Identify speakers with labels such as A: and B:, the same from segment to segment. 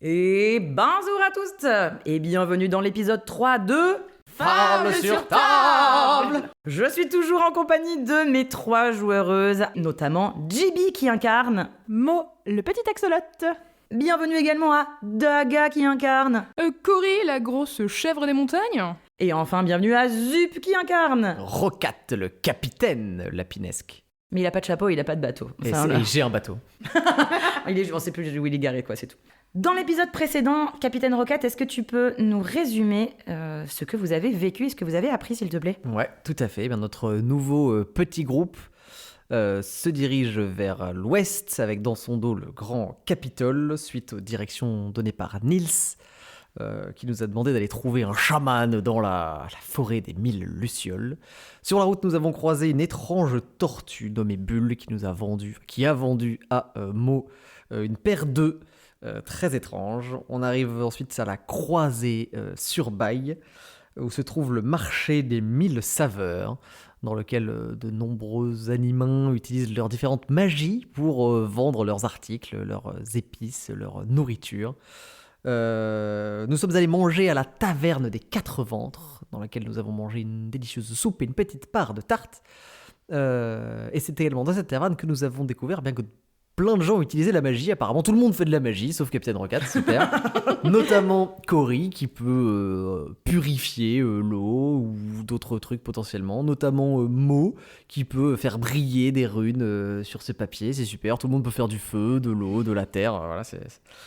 A: Et bonjour à tous et bienvenue dans l'épisode 3 de
B: Fable sur table.
A: Je suis toujours en compagnie de mes 3 joueuses, notamment JB qui incarne
C: Mo, le petit axolote.
A: Bienvenue également à Daga qui incarne
C: Cory, la grosse chèvre des montagnes.
A: Et enfin bienvenue à Zup qui incarne
B: Rocat, le capitaine lapinesque.
A: Mais il a pas de chapeau, il a pas de bateau.
B: Et j'ai un bateau.
A: On sait plus où il est garé, quoi, c'est tout. Dans l'épisode précédent, Capitaine Rocket, est-ce que tu peux nous résumer ce que vous avez vécu et ce que vous avez appris, s'il te plaît ?
B: Ouais, tout à fait. Eh bien, notre nouveau petit groupe se dirige vers l'ouest avec dans son dos le grand Capitole, suite aux directions données par Nils, qui nous a demandé d'aller trouver un chaman dans la forêt des 1000 lucioles. Sur la route, nous avons croisé une étrange tortue nommée Bulle qui a vendu à Mo une paire d'œufs très étrange. On arrive ensuite à la croisée sur Baille, où se trouve le marché des 1000 saveurs, dans lequel de nombreux animaux utilisent leurs différentes magies pour vendre leurs articles, leurs épices, leur nourriture. Nous sommes allés manger à la taverne des 4 ventres, dans laquelle nous avons mangé une délicieuse soupe et une petite part de tarte. Et c'est également dans cette taverne que nous avons découvert bien que plein de gens utilisaient la magie. Apparemment, tout le monde fait de la magie, sauf Capitaine Rocket, super. Notamment Cory, qui peut purifier l'eau ou d'autres trucs potentiellement. Notamment Mo, qui peut faire briller des runes sur ses papiers, c'est super. Tout le monde peut faire du feu, de l'eau, de la terre. Voilà,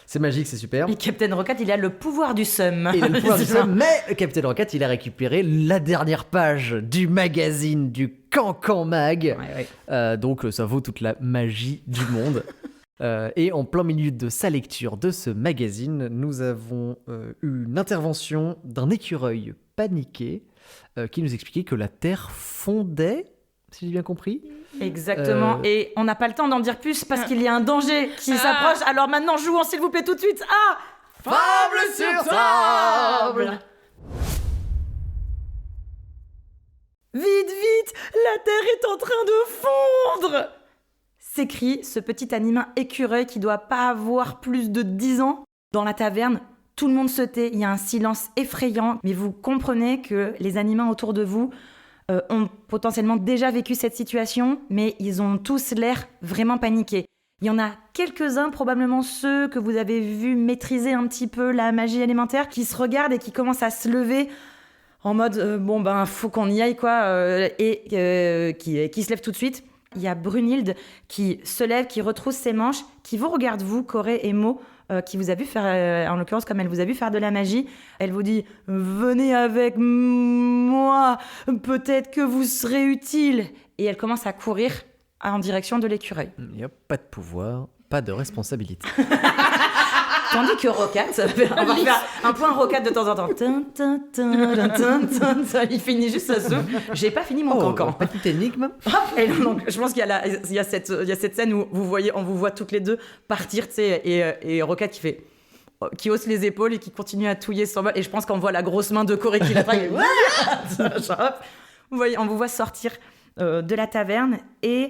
B: c'est magique, c'est super.
A: Et Capitaine Rocket, il a le pouvoir du seum.
B: Il a le pouvoir du seum, mais Capitaine Rocket, il a récupéré la dernière page du magazine du Cancan Mag. Ouais. Donc ça vaut toute la magie du monde. Et en plein milieu de sa lecture de ce magazine, nous avons eu une intervention d'un écureuil paniqué qui nous expliquait que la Terre fondait, si j'ai bien compris.
A: Exactement, et on n'a pas le temps d'en dire plus parce qu'il y a un danger qui s'approche. Alors maintenant, jouons s'il vous plaît tout de suite à
B: Fable sur table.
A: Vite, la Terre est en train de fondre ! S'écrie ce petit animal écureuil qui doit pas avoir plus de 10 ans. Dans la taverne, tout le monde se tait, il y a un silence effrayant, mais vous comprenez que les animaux autour de vous ont potentiellement déjà vécu cette situation, mais ils ont tous l'air vraiment paniqués. Il y en a quelques-uns, probablement ceux que vous avez vus maîtriser un petit peu la magie élémentaire, qui se regardent et qui commencent à se lever en mode faut qu'on y aille quoi, et qui se lève tout de suite. Il y a Brunhilde qui se lève, qui retrousse ses manches, qui vous regarde vous, Corée et Mo, qui vous a vu faire, en l'occurrence comme elle vous a vu faire de la magie. Elle vous dit « Venez avec moi, peut-être que vous serez utile !» Et elle commence à courir en direction de l'écureuil.
B: Il n'y a pas de pouvoir, pas de responsabilité.
A: Tandis que Rocket, on va faire un point Rocket de temps en temps. Il finit juste sa soupe. J'ai pas fini mon cancan.
B: Petite énigme.
A: Et donc, je pense qu'il y a cette scène où on vous voit toutes les deux partir, tu sais, et Rocket qui hausse les épaules et qui continue à touiller son bol. Et je pense qu'on voit la grosse main de Corée qui l'attrape. On vous voit sortir de la taverne et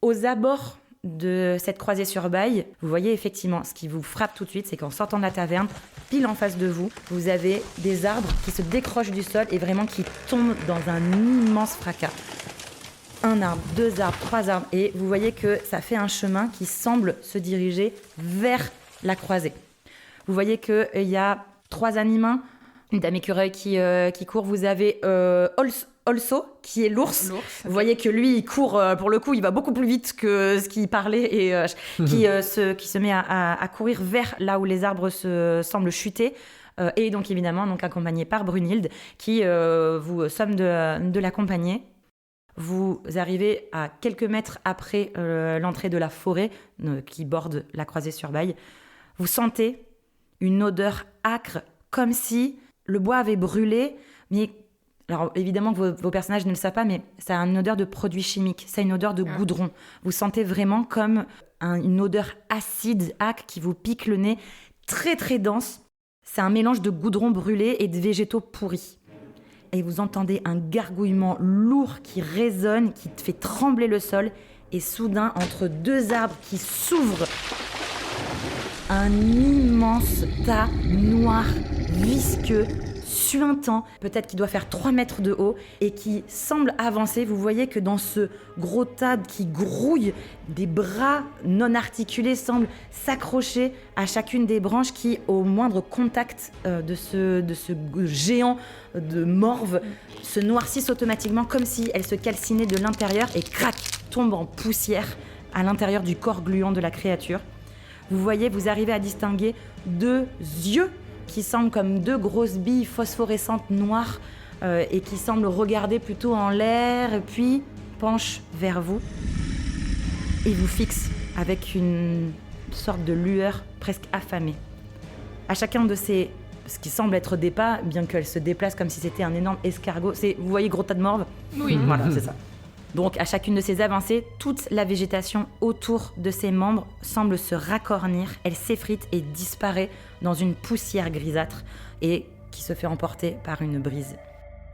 A: aux abords de cette croisée sur Baille, vous voyez effectivement, ce qui vous frappe tout de suite, c'est qu'en sortant de la taverne, pile en face de vous, vous avez des arbres qui se décrochent du sol et vraiment qui tombent dans un immense fracas. 1 arbre, 2 arbres, 3 arbres, et vous voyez que ça fait un chemin qui semble se diriger vers la croisée. Vous voyez qu'il y a 3 animaux, une dame écureuil qui court, vous avez Also, qui est l'ours. Vous voyez que lui, il court, pour le coup, il va beaucoup plus vite que ce qu'il parlait et qui se met à courir vers là où les arbres semblent chuter. Et donc, évidemment, accompagné par Brunhilde, qui vous somme de l'accompagner. Vous arrivez à quelques mètres après l'entrée de la forêt qui borde la croisée sur Baille. Vous sentez une odeur âcre, comme si le bois avait brûlé, mais... Alors évidemment que vos personnages ne le savent pas, mais ça a une odeur de produit chimique, ça a une odeur de goudron. Vous sentez vraiment comme une odeur acide, âcre, qui vous pique le nez, très très dense. C'est un mélange de goudron brûlé et de végétaux pourris. Et vous entendez un gargouillement lourd qui résonne, qui fait trembler le sol. Et soudain, entre 2 arbres qui s'ouvrent, un immense tas noir, visqueux, suintant, peut-être qu'il doit faire 3 mètres de haut et qui semble avancer. Vous voyez que dans ce gros tas qui grouille, des bras non articulés semblent s'accrocher à chacune des branches qui, au moindre contact de ce géant de morve, se noircissent automatiquement comme si elles se calcinaient de l'intérieur et crac, tombent en poussière à l'intérieur du corps gluant de la créature. Vous voyez, vous arrivez à distinguer 2 yeux qui semblent comme 2 grosses billes phosphorescentes noires et qui semblent regarder plutôt en l'air et puis penchent vers vous et vous fixent avec une sorte de lueur presque affamée. À chacun de ces, ce qui semble être des pas, bien qu'elle se déplace comme si c'était un énorme escargot, vous voyez gros tas de morve ?
C: Oui.
A: Voilà, c'est ça. Donc à chacune de ces avancées, toute la végétation autour de ses membres semble se racornir, elle s'effrite et disparaît dans une poussière grisâtre et qui se fait emporter par une brise.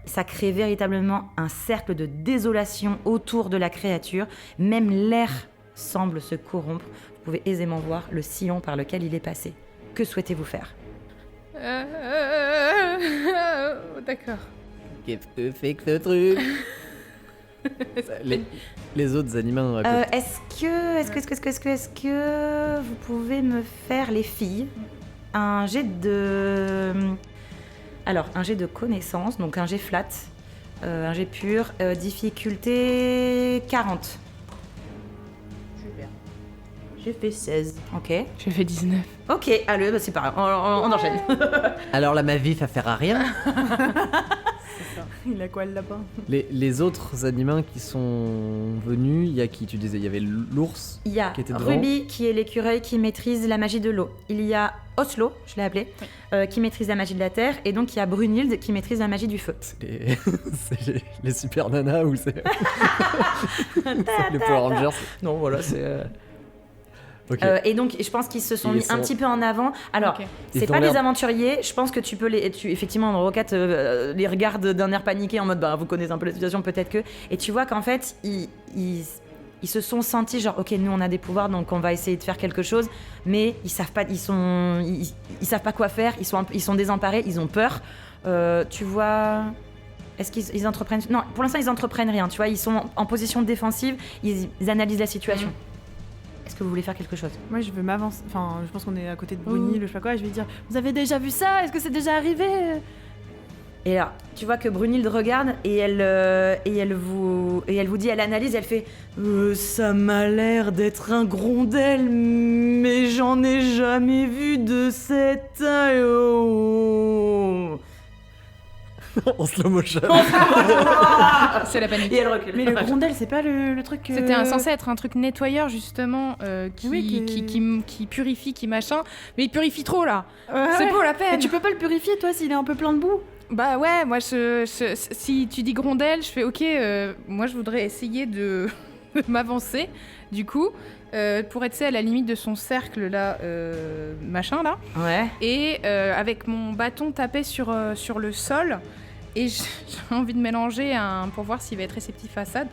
A: Ça crée véritablement un cercle de désolation autour de la créature, même l'air semble se corrompre. Vous pouvez aisément voir le sillon par lequel il est passé. Que souhaitez-vous faire ?
C: D'accord.
B: Qu'est-ce que c'est que ce truc? Les autres animaux.
A: Est-ce que vous pouvez me faire, les filles, un jet de... Alors, un jet de connaissance, donc un jet flat, un jet pur, difficulté 40.
D: Super. J'ai fait 16.
A: Ok.
C: J'ai fait 19.
A: Ok, allez, bah c'est pas grave, on enchaîne.
B: Alors la ma vie, ça sert à rien.
D: Il a quoi le lapin?
B: Les autres animaux qui sont venus, il y a qui tu disais? Il y avait l'ours.
A: Il y a
B: qui était devant.
A: Ruby, qui est l'écureuil qui maîtrise la magie de l'eau. Il y a Oslo, je l'ai appelé, qui maîtrise la magie de la terre. Et donc il y a Brunhilde qui maîtrise la magie du feu.
B: C'est les super nanas ou c'est les Power Rangers? Non, voilà, c'est... Ok.
A: Et donc, je pense qu'ils se sont mis un petit peu en avant. Alors,
C: Ok.
A: c'est
B: Ils
A: pas
B: ont
A: les
B: l'air-
A: aventuriers. Je pense que tu peux effectivement, Roquette les regarde d'un air paniqué en mode, bah, vous connaissez un peu la situation, peut-être que. Et tu vois qu'en fait, ils se sont sentis genre, ok, nous on a des pouvoirs, donc on va essayer de faire quelque chose, mais ils savent pas, ils savent pas quoi faire. Ils sont désemparés, ils ont peur. Tu vois. Est-ce qu'ils entreprennent... Non, pour l'instant, ils entreprennent rien. Tu vois, ils sont en position défensive. Ils analysent la situation. Est-ce que vous voulez faire quelque chose?
D: Moi, je veux m'avancer. Enfin, je pense qu'on est à côté de Brunhilde, je sais pas quoi. Et je vais dire, vous avez déjà vu ça? Est-ce que c'est déjà arrivé?
A: Et là, tu vois que Brunhilde regarde et elle vous dit, elle analyse, elle fait ça m'a l'air d'être un grondel, mais j'en ai jamais vu de cette taille. Oh.
B: En slow motion.
C: C'est la panique.
A: Et elle recule.
D: Mais le grondel, c'est pas le truc.
C: C'était censé être un truc nettoyeur justement
D: Oui,
C: qui purifie, qui machin. Mais il purifie trop là.
D: Ouais.
C: C'est pas la peine.
D: Et tu peux pas le purifier, toi, s'il est un peu plein de boue?
C: Bah ouais, moi si tu dis grondelle, je fais ok. Moi je voudrais essayer de m'avancer du coup pour être à la limite de son cercle là, machin là.
A: Ouais.
C: Et avec mon bâton taper sur le sol. Et j'ai envie de mélanger pour voir s'il va être réceptif à ça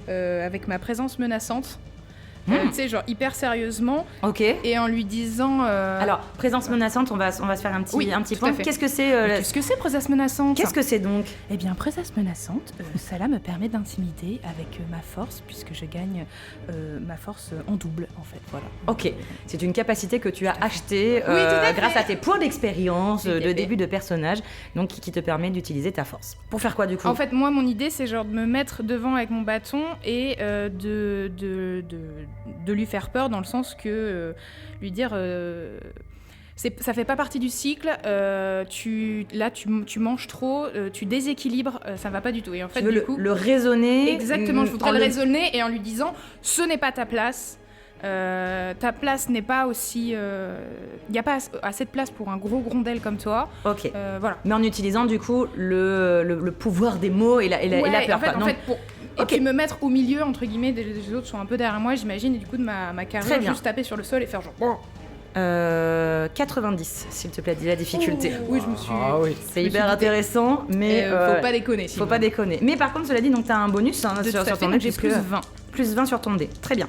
C: avec ma présence menaçante. Tu sais, genre hyper sérieusement.
A: Ok.
C: Et en lui disant.
A: Alors, présence menaçante, on va se faire un petit
C: Oui, tout
A: point.
C: à fait.
A: Qu'est-ce que c'est
C: Qu'est-ce que c'est, présence menaçante?
A: Qu'est-ce que c'est donc?
C: Eh bien, présence menaçante, cela me permet d'intimider avec ma force, puisque je gagne ma force en double, en fait. Voilà.
A: Ok, c'est une capacité que tu as achetée
C: tout à fait.
A: grâce à tes points d'expérience
C: Tout à
A: de
C: fait.
A: début de personnage, donc qui te permet d'utiliser ta force. Pour faire quoi du coup?
C: En fait, moi, mon idée, c'est genre de me mettre devant avec mon bâton et de lui faire peur dans le sens que lui dire ça fait pas partie du cycle, tu manges trop, tu déséquilibres, ça va pas du tout. Et en fait,
A: tu veux
C: du coup,
A: le raisonner.
C: exactement, je voudrais
A: en
C: le raisonner et en lui disant ce n'est pas ta place. Ta place n'est pas aussi... Il n'y a pas assez de place pour un gros grondel comme toi.
A: Ok.
C: Voilà.
A: Mais en utilisant du coup le pouvoir des mots et la peur.
C: En fait,
A: quoi.
C: en fait, pour... Et
A: Ok.
C: puis me mettre au milieu, entre guillemets, des autres sont un peu derrière moi, j'imagine, et du coup de ma
A: Très
C: carrure,
A: bien.
C: juste taper sur le sol et faire genre...
A: 90, s'il te plaît, dis la difficulté.
C: Oui, je me suis...
B: Ah oui.
A: C'est
C: je me
A: hyper
C: suis doutée.
A: intéressant, mais
C: faut pas déconner.
A: faut pas déconner. Mais par contre, cela dit, donc t'as un bonus hein,
C: De
A: sur
C: tout à fait,
A: ton dé,
C: donc j'ai
A: puisque-
C: plus 20.
A: Plus 20 sur ton dé. Très bien.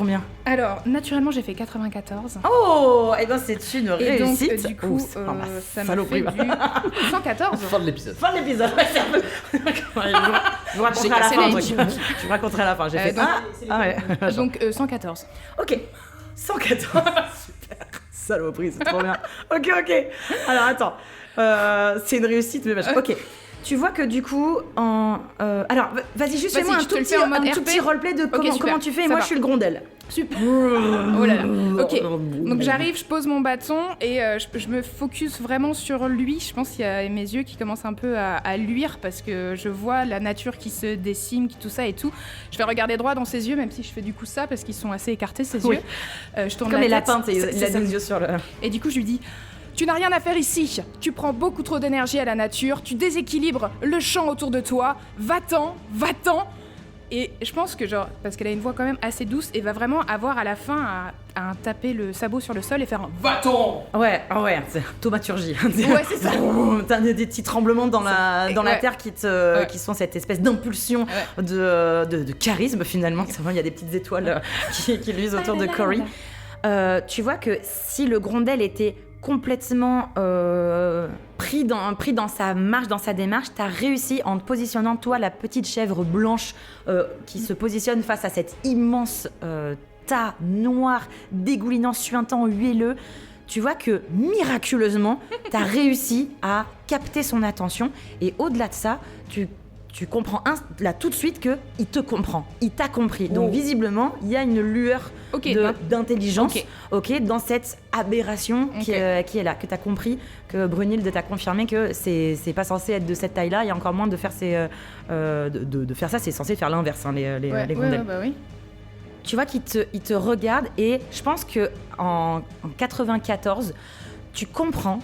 A: combien?
C: Alors, naturellement, j'ai fait 94.
A: Oh, et ben c'est une
C: Et donc,
A: réussite.
C: du coup,
A: Oh, la
C: ça m'a
A: saloperie,
C: fait du 114.
B: Fin de l'épisode.
A: Fin de l'épisode. Ouais, c'est un peu... Ouais, je vous raconterai à la
C: cassé
A: fin.
C: la
A: un truc. Je vous raconterai à la fin. J'ai fait
C: donc-
A: ouais.
C: Donc, 114.
A: Ok. 114. Super. Saloperie, c'est trop bien. Ok. Alors attends. C'est une réussite, mais machin. Ok. Tu vois que du coup, alors vas-y, juste
C: Vas-y,
A: fais-moi un
C: je te
A: tout
C: le fais en mode
A: petit
C: RP.
A: roleplay de
C: Ok, super,
A: comment tu fais. Et
C: ça
A: moi,
C: va.
A: je suis le grondel.
C: Super. Oh là là. Ok. Donc j'arrive, je pose mon bâton et je me focus vraiment sur lui. Je pense qu'il y a mes yeux qui commencent un peu à luire parce que je vois la nature qui se décime, tout ça et tout. Je vais regarder droit dans ses yeux, même si je fais du coup ça parce qu'ils sont assez écartés ses
A: Oui.
C: yeux. Je tourne
A: Comme
C: la
A: les
C: tête.
A: lapins,
C: C'est
A: il a
C: ça.
A: des yeux sur le.
C: Et du coup, je lui dis: tu n'as rien à faire ici. Tu prends beaucoup trop d'énergie à la nature. Tu déséquilibres le champ autour de toi. Va-t'en, va-t'en. Et je pense que genre, parce qu'elle a une voix quand même assez douce et va vraiment avoir à la fin à taper le sabot sur le sol et faire un va-t'en.
A: Ouais, c'est thaumaturgie.
C: Ouais, c'est ça.
A: T'as des petits tremblements dans la
C: Ouais.
A: terre qui sont cette espèce d'impulsion
C: Ouais.
A: de charisme finalement. Il y a des petites étoiles qui luisent autour de Cory. Tu vois que si le grondel était complètement pris dans sa marche, dans sa démarche, t'as réussi en te positionnant, toi, la petite chèvre blanche qui se positionne face à cet immense tas noir, dégoulinant, suintant, huileux. Tu vois que miraculeusement, t'as réussi à capter son attention et au-delà de ça, tu comprends là tout de suite que il te comprend, il t'a compris. Donc visiblement, il y a une lueur
C: Ok.
A: d'intelligence,
C: Ok.
A: dans cette aberration qui est là, que t'as compris, que Brunhilde t'a confirmé que c'est pas censé être de cette taille-là, et encore moins de faire de faire ça, c'est censé faire l'inverse, hein, les grondels.
C: bah oui.
A: Tu vois qu'il te regarde et je pense que en 94, tu comprends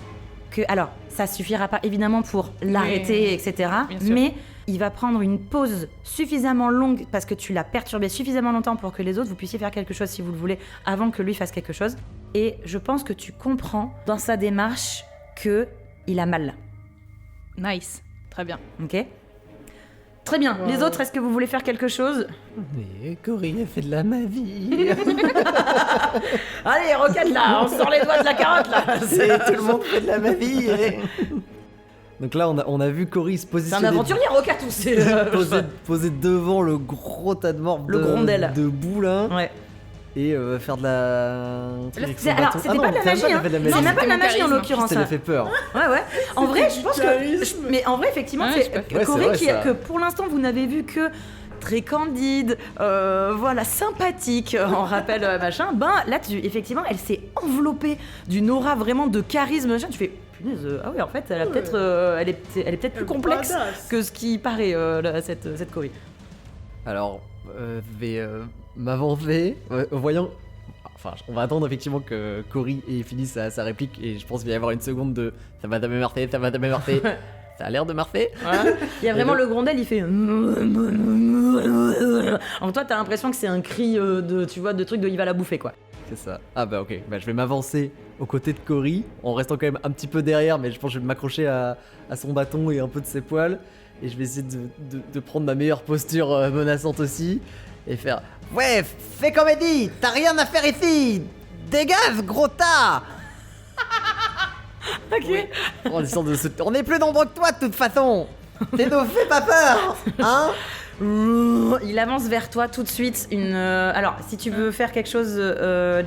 A: que, alors, ça suffira pas évidemment pour l'arrêter, etc.
C: Bien sûr.
A: Mais il va prendre une pause suffisamment longue parce que tu l'as perturbé suffisamment longtemps pour que les autres, vous puissiez faire quelque chose si vous le voulez avant que lui fasse quelque chose. Et je pense que tu comprends dans sa démarche que il a mal.
C: Nice. Très bien.
A: Ok ? Très bien. Les autres, est-ce que vous voulez faire quelque chose ?
B: Mais Cory a fait de la magie.
A: Allez, roquette là, on sort les doigts de la carotte là.
B: Tout le monde fait de la magie. Donc là, on a vu Cory se
A: C'est
B: positionner.
A: un aventurier, roquette ou c'est
B: posé devant le gros tas de morts
A: Le grondel.
B: de boue là.
A: Ouais.
B: Et faire de la.
A: Alors, c'était pas de la magie, hein. C'est même pas de la
C: c'était mon
A: magie en
C: charisme.
A: l'occurrence.
B: Ça m'a fait peur.
A: Ouais. En vrai, je pense
B: charisme.
A: que. Mais en vrai, effectivement,
C: Ouais,
A: c'est
C: je peux-
B: Ouais,
A: Cory
B: c'est vrai,
A: qui
B: ça.
A: que pour l'instant vous n'avez vu que très candide, voilà, sympathique, on rappelle machin. Ben là, effectivement, elle s'est enveloppée d'une aura vraiment de charisme. Machin. Tu fais. Punaise, ah oui, en fait, elle a peut-être, elle est peut-être plus complexe que ce qui paraît cette Cory.
B: Alors, je vais m'avancer, voyant. Enfin, on va attendre effectivement que Cory ait fini sa réplique et je pense qu'il va y avoir une seconde de ça va damer Marseille, ça va damer Marseille. Ça a l'air de Marseille.
A: Il y a vraiment
B: Et
A: le grondel, il fait. En toi, t'as l'impression que c'est un cri de truc de il va la bouffer quoi.
B: C'est ça. Ah bah ok, bah, je vais m'avancer aux côtés de Cory en restant quand même un petit peu derrière, mais je pense que je vais m'accrocher à son bâton et un peu de ses poils et je vais essayer de prendre ma meilleure posture menaçante aussi et faire ouais, fais comme elle dit, t'as rien à faire ici, dégage gros tas.
A: Ok.
B: En essayant de se... On est plus nombreux que toi de toute façon. T'es nous fais pas peur, hein.
A: Il avance vers toi tout de suite. Alors, si tu veux faire quelque chose,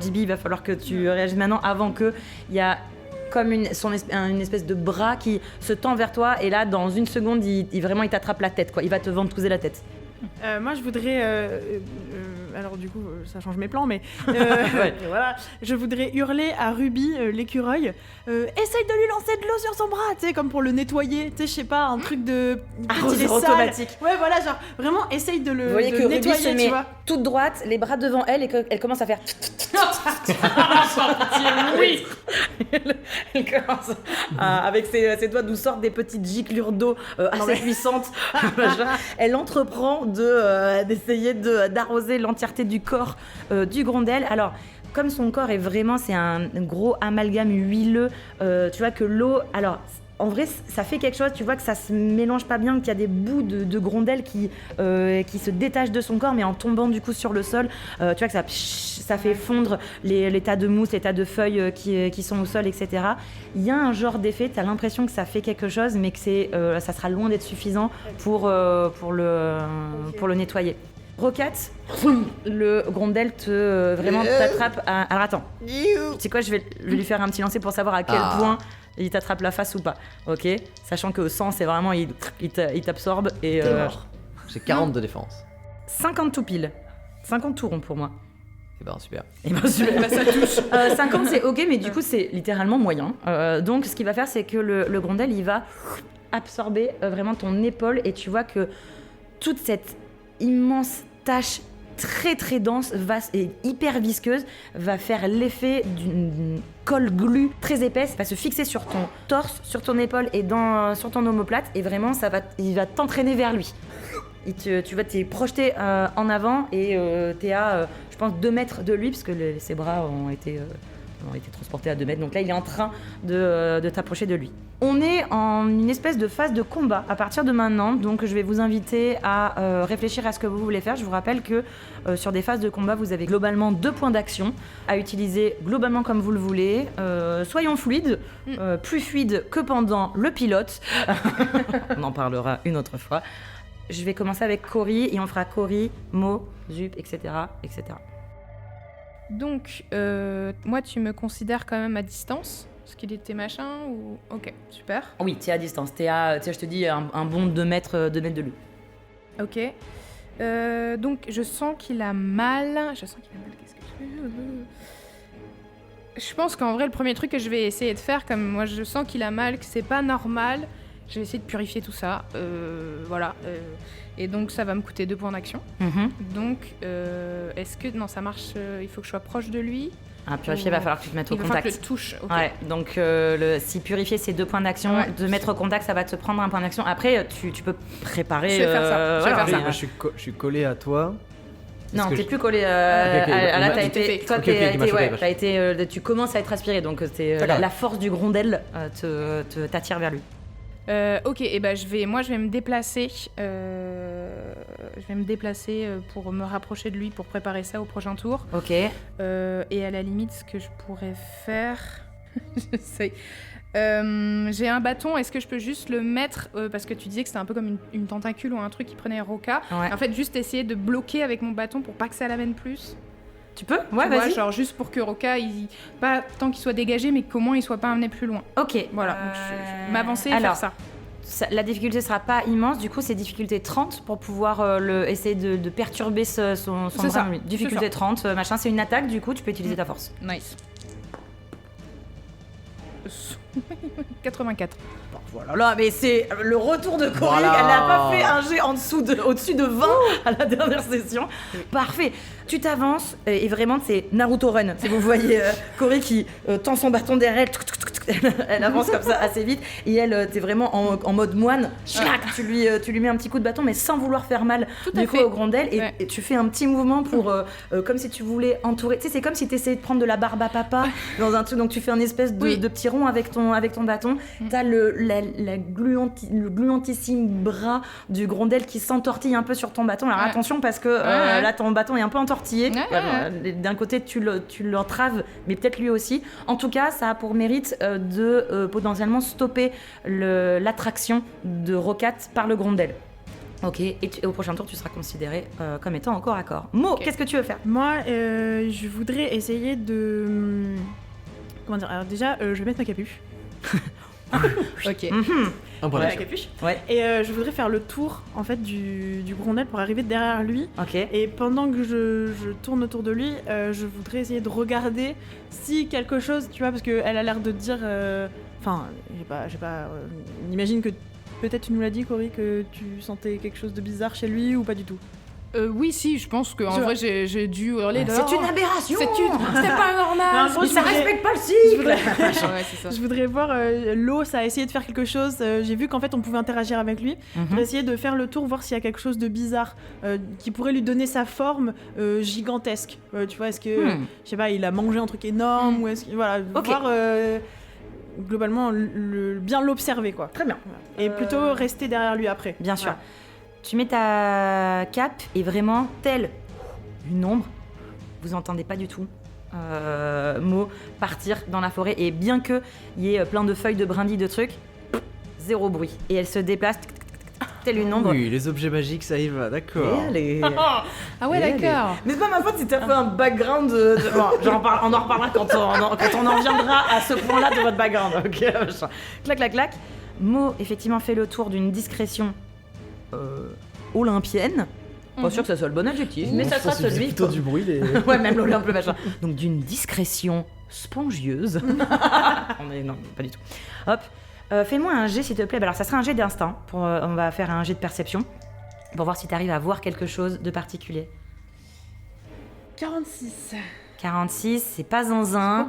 A: JB, il va falloir que tu réagisses maintenant avant que il y a comme une espèce de bras qui se tend vers toi et là, dans une seconde, il t'attrape la tête quoi. Il va te ventouser la tête.
D: Moi, je voudrais. Alors, du coup, ça change mes plans, mais.
A: Ouais.
D: Voilà. Je voudrais hurler à Ruby, l'écureuil. Essaye de lui lancer de l'eau sur son bras, tu sais, comme pour le nettoyer. Tu sais, je sais pas, un truc de. peut-être il est
A: Arroseur
D: sale.
A: automatique.
D: Ouais, voilà, genre, vraiment, essaye de le
A: Vous voyez
D: de
A: que
D: le
A: Ruby
D: nettoyer,
A: se
D: tu
A: met
D: vois.
A: toute droite, les bras devant elle et qu'elle commence à faire.
C: Oui.
A: Elle commence avec ses doigts d'où sortent des petites giclures d'eau assez puissantes. Elle entreprend d'essayer d'arroser l'entièreté du corps du grondel. Alors, comme son corps est vraiment, c'est un gros amalgame huileux, tu vois que l'eau, alors en vrai, ça fait quelque chose. Tu vois que ça se mélange pas bien, qu'il y a des bouts de grondelle qui se détachent de son corps, mais en tombant du coup sur le sol, tu vois que ça fait fondre les tas de mousse, les tas de feuilles qui sont au sol, etc. Il y a un genre d'effet, tu as l'impression que ça fait quelque chose, mais que ça sera loin d'être suffisant pour le nettoyer. Roquette, le grondel t'attrape à... Alors attends, tu sais quoi, je vais lui faire un petit lancer pour savoir à quel point il t'attrape la face ou pas, ok? Sachant que 100, c'est vraiment, il t'absorbe et...
B: T'es mort. J'ai 40 de défense.
A: 50 tout pile, 50 tout rond pour moi.
B: Eh ben super.
A: Et ben super, ça touche. 50 c'est ok, mais du coup c'est littéralement moyen. Donc ce qu'il va faire, c'est que le grondel, il va absorber vraiment ton épaule et tu vois que toute cette immense tache très très dense, vaste et hyper visqueuse va faire l'effet d'une colle glu très épaisse, va se fixer sur ton torse, sur ton épaule et sur ton omoplate et vraiment il va t'entraîner vers lui. Tu vas t'es projeté en avant et t'es à je pense 2 mètres de lui parce que ses bras ont été transportés à 2 mètres, donc là il est en train de t'approcher de lui. On est en une espèce de phase de combat à partir de maintenant, donc je vais vous inviter à réfléchir à ce que vous voulez faire. Je vous rappelle que sur des phases de combat, vous avez globalement 2 points d'action à utiliser globalement comme vous le voulez. Soyons fluides, plus fluides que pendant le pilote. On en parlera une autre fois. Je vais commencer avec Cory et on fera Cory, Mo, Zup, etc. etc.
C: Donc, moi, tu me considères quand même à distance? Parce qu'il était machin ou... Ok, super.
A: Oui, t'es à distance. Je te dis, un bon 2 mètres de lui.
C: Ok. Donc, je sens qu'il a mal. Qu'est-ce que je fais? Je pense qu'en vrai, le premier truc que je vais essayer de faire, comme moi, je sens qu'il a mal, que c'est pas normal, je vais essayer de purifier tout ça. Voilà. Et donc, ça va me coûter 2 points d'action.
A: Mm-hmm.
C: Donc, est-ce que... Non, ça marche... il faut que je sois proche de lui.
A: Purifier, il va falloir que tu te mettes au contact.
C: Il va falloir que je le touche. Okay.
A: Ouais, donc si purifier c'est 2 points d'action, de mettre au contact, ça va te prendre un point d'action. Après, tu peux préparer...
C: Je vais faire ça. Je vais faire ça.
B: Moi, je suis collé à toi.
A: Non, t'es plus collé là, t'as été... Toi, tu commences à être aspiré, donc la force du grondel t'attire vers lui.
C: Ok, et ben je vais me déplacer. Pour me rapprocher de lui pour préparer ça au prochain tour.
A: Ok.
C: Et à la limite, ce que je pourrais faire, j'essaye. J'ai un bâton. Est-ce que je peux juste le mettre parce que tu disais que c'était un peu comme une tentacule ou un truc qui prenait Roca.
A: Ouais.
C: En fait, juste essayer de bloquer avec mon bâton pour pas que ça l'amène plus.
A: Tu peux? Ouais, vas-y.
C: Vois, genre juste pour que Roca, pas tant qu'il soit dégagé, mais comment il soit pas amené plus loin.
A: Ok.
C: Voilà, donc je m'avancer et faire ça.
A: La difficulté sera pas immense, du coup c'est difficulté 30 pour pouvoir essayer de perturber son bras. Difficulté 30, machin, c'est une attaque, du coup tu peux utiliser ta force.
C: Nice. 84.
A: Voilà, là, mais c'est le retour de Cory,
B: Voilà.
A: Elle n'a pas fait un jet au-dessus de 20 à la dernière session. Parfait. Tu t'avances et vraiment c'est Naruto Run. Si vous voyez Cory qui tend son bâton derrière elle avance comme ça assez vite et elle, t'es vraiment en mode moine. Tu lui mets un petit coup de bâton mais sans vouloir faire mal du coup au grondel et tu fais un petit mouvement pour comme si tu voulais entourer. Tu sais, c'est comme si tu essayais de prendre de la barbe à papa dans un truc, donc tu fais un espèce de petit rond avec ton bâton. T'as le gluantissime bras du grondel qui s'entortille un peu sur ton bâton. Alors attention parce que là ton bâton est un peu entortillé. D'un côté tu l'entraves, mais peut-être lui aussi. En tout cas, ça a pour mérite de potentiellement stopper l'attraction de Roquette par le grondel. Ok, et au prochain tour, tu seras considéré comme étant au corps à corps. Mo, qu'est-ce que tu veux faire?
D: Moi, je voudrais essayer de... Comment dire? Alors déjà, je vais mettre ma capuche.
C: Ok.
B: Un point
D: La
B: d'action.
D: capuche.
A: Ouais.
D: Et je voudrais faire le tour en fait du grondel pour arriver derrière lui.
A: Ok.
D: Et pendant que je tourne autour de lui, je voudrais essayer de regarder si quelque chose, tu vois, parce qu'elle a l'air de dire... Enfin, j'ai pas... on imagine que peut-être tu nous l'as dit, Cory, que tu sentais quelque chose de bizarre chez lui ou pas du tout.
C: Oui, si, je pense qu'en vrai, j'ai dû hurler.
A: C'est une aberration.
C: C'était pas normal.
D: Non,
A: Mais ça respecte pas le cycle.
C: Ouais, c'est ça.
D: Je voudrais voir l'eau, ça a essayé de faire quelque chose. J'ai vu qu'en fait on pouvait interagir avec lui. Je voudrais essayer de faire le tour, voir s'il y a quelque chose de bizarre qui pourrait lui donner sa forme gigantesque. Tu vois, est-ce que, je sais pas, il a mangé un truc énorme ou est-ce que, voilà, voir globalement bien l'observer, quoi.
A: Très bien.
D: Et plutôt rester derrière lui après.
A: Bien sûr.
D: Voilà.
A: Tu mets ta cape et vraiment, telle une ombre, vous entendez pas du tout Mo partir dans la forêt. Et bien qu'il y ait plein de feuilles, de brindilles, de trucs, zéro bruit. Et elle se déplace telle une ombre.
B: Oui, les objets magiques, ça y va, d'accord.
A: Et elle est...
C: Ah ouais,
A: Et
C: d'accord.
A: Mais c'est pas ma faute si t'as fait un background Bon, on en reparlera quand on en viendra à ce point-là de votre background. Ok, clac, clac, clac. Mo, effectivement, fait le tour d'une discrétion olympienne. Pas sûr que ça soit le bon adjectif, mais ça sera celui.
B: plutôt du bruit.
A: Ouais, même l'Olympe, le machin. Donc d'une discrétion spongieuse. Non, pas du tout. Hop. Fais-moi un jet, s'il te plaît. Alors, ça sera un jet d'instinct. On va faire un jet de perception pour voir si tu arrives à voir quelque chose de particulier.
D: 46.
A: 46, c'est pas zinzin.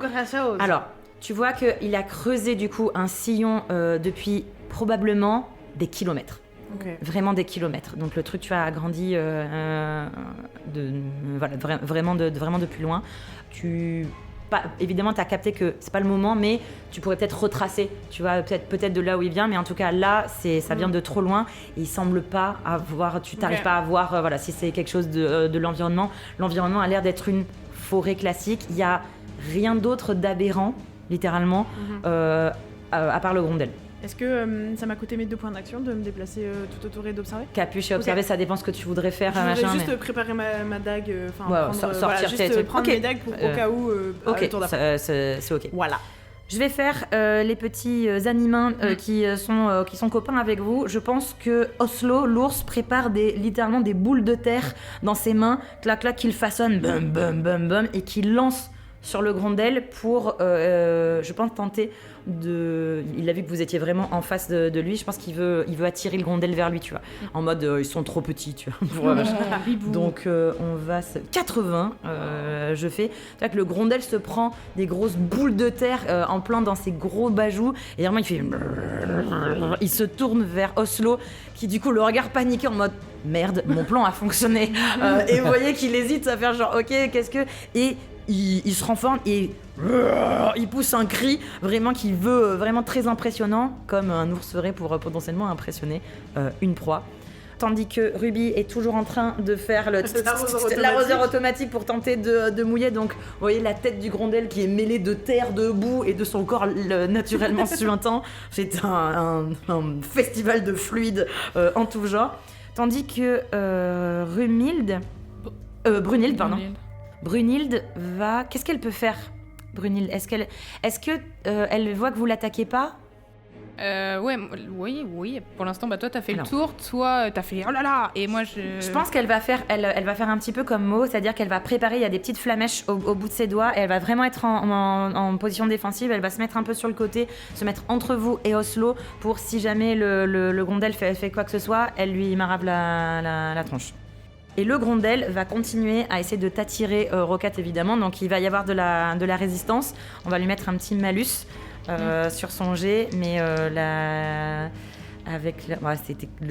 A: Alors, tu vois qu'il a creusé du coup un sillon depuis probablement des kilomètres.
D: Okay.
A: Vraiment des kilomètres. Donc le truc, tu as agrandi vraiment depuis loin. Évidemment, tu as capté que c'est pas le moment, mais tu pourrais peut-être retracer, tu vois, peut-être de là où il vient, mais en tout cas là, ça vient de trop loin et il semble pas avoir, tu t'arrives pas à voir, si c'est quelque chose de l'environnement. L'environnement a l'air d'être une forêt classique. Il y a rien d'autre d'aberrant, littéralement, à part le grondel.
D: Est-ce que ça m'a coûté mes 2 points d'action de me déplacer tout autour et d'observer?
A: Capuche et observer, ça dépend ce que tu voudrais faire.
D: Je voudrais juste préparer ma dague,
A: sortir
D: juste prendre mes dagues pour, au cas où,
A: ok,
D: tour d'après.
A: c'est ok.
D: Voilà.
A: Je vais faire les petits animins qui sont copains avec vous. Je pense que Oslo, l'ours, prépare littéralement des boules de terre dans ses mains, clac clac, qu'il façonne, bum bum bum bum, et qu'il lance sur le grondel pour, je pense, tenter de... Il a vu que vous étiez vraiment en face de lui. Je pense qu'il veut attirer le grondel vers lui, tu vois. En mode, ils sont trop petits, tu vois. Donc, on va... 80, je fais. Tu vois que le grondel se prend des grosses boules de terre en plein dans ses gros bajoux. Et vraiment, il fait... Il se tourne vers Oslo, qui du coup le regarde paniqué en mode... Merde, mon plan a fonctionné. Et vous voyez qu'il hésite à faire genre, ok, qu'est-ce que... Et... Il se renforme et il pousse un cri vraiment qui veut vraiment très impressionnant, comme un ours ferait pour potentiellement impressionner une proie. Tandis que Ruby est toujours en train de faire l'arroseur automatique pour tenter de mouiller. Donc, vous voyez la tête du grondel qui est mêlée de terre, de boue et de son corps naturellement suintant. C'est un festival de fluides en tout genre. Tandis que Brunhilde, pardon. Brunhilde va... Qu'est-ce qu'elle peut faire, Brunhilde? Est-ce que elle voit que vous l'attaquez pas?
C: Oui. Pour l'instant, toi, t'as fait le tour. Toi, t'as fait oh là là. Et moi,
A: je pense qu'elle va faire... Elle va faire un petit peu comme Mo, c'est-à-dire qu'elle va préparer... Il y a des petites flamèches au bout de ses doigts. Et elle va vraiment être en position défensive. Elle va se mettre un peu sur le côté, se mettre entre vous et Oslo pour si jamais le grondel fait quoi que ce soit, elle lui marave la tronche. Et le grondel va continuer à essayer de t'attirer, Roquette évidemment, donc il va y avoir de la résistance. On va lui mettre un petit malus sur son jet, mais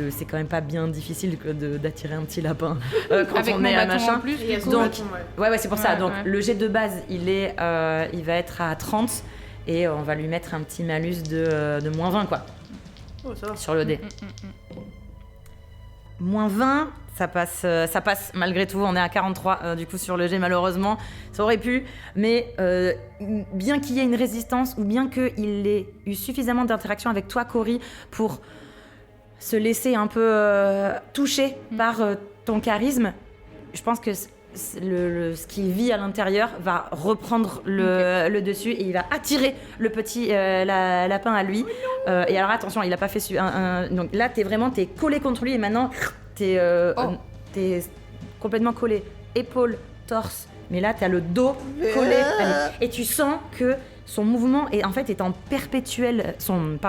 A: c'est quand même pas bien difficile d'attirer un petit lapin quand
C: avec
A: on est à machin.
C: En plus,
A: donc, ouais, c'est pour ça. Donc le jet de base, il va être à 30 et on va lui mettre un petit malus de moins 20 quoi.
D: Oh, ça va.
A: Sur le dé. Moins 20, ça passe malgré tout, on est à 43 du coup sur le jet malheureusement, ça aurait pu, mais bien qu'il y ait une résistance ou bien qu'il ait eu suffisamment d'interaction avec toi Cory pour se laisser un peu toucher par ton charisme, je pense que ce qu'il vit à l'intérieur va reprendre le dessus et il va attirer le petit lapin à lui. Et alors attention, il a pas fait donc là t'es collé contre lui et maintenant t'es complètement collé, épaule, torse, mais là t'as le dos collé et tu sens que son mouvement est en perpétuel, son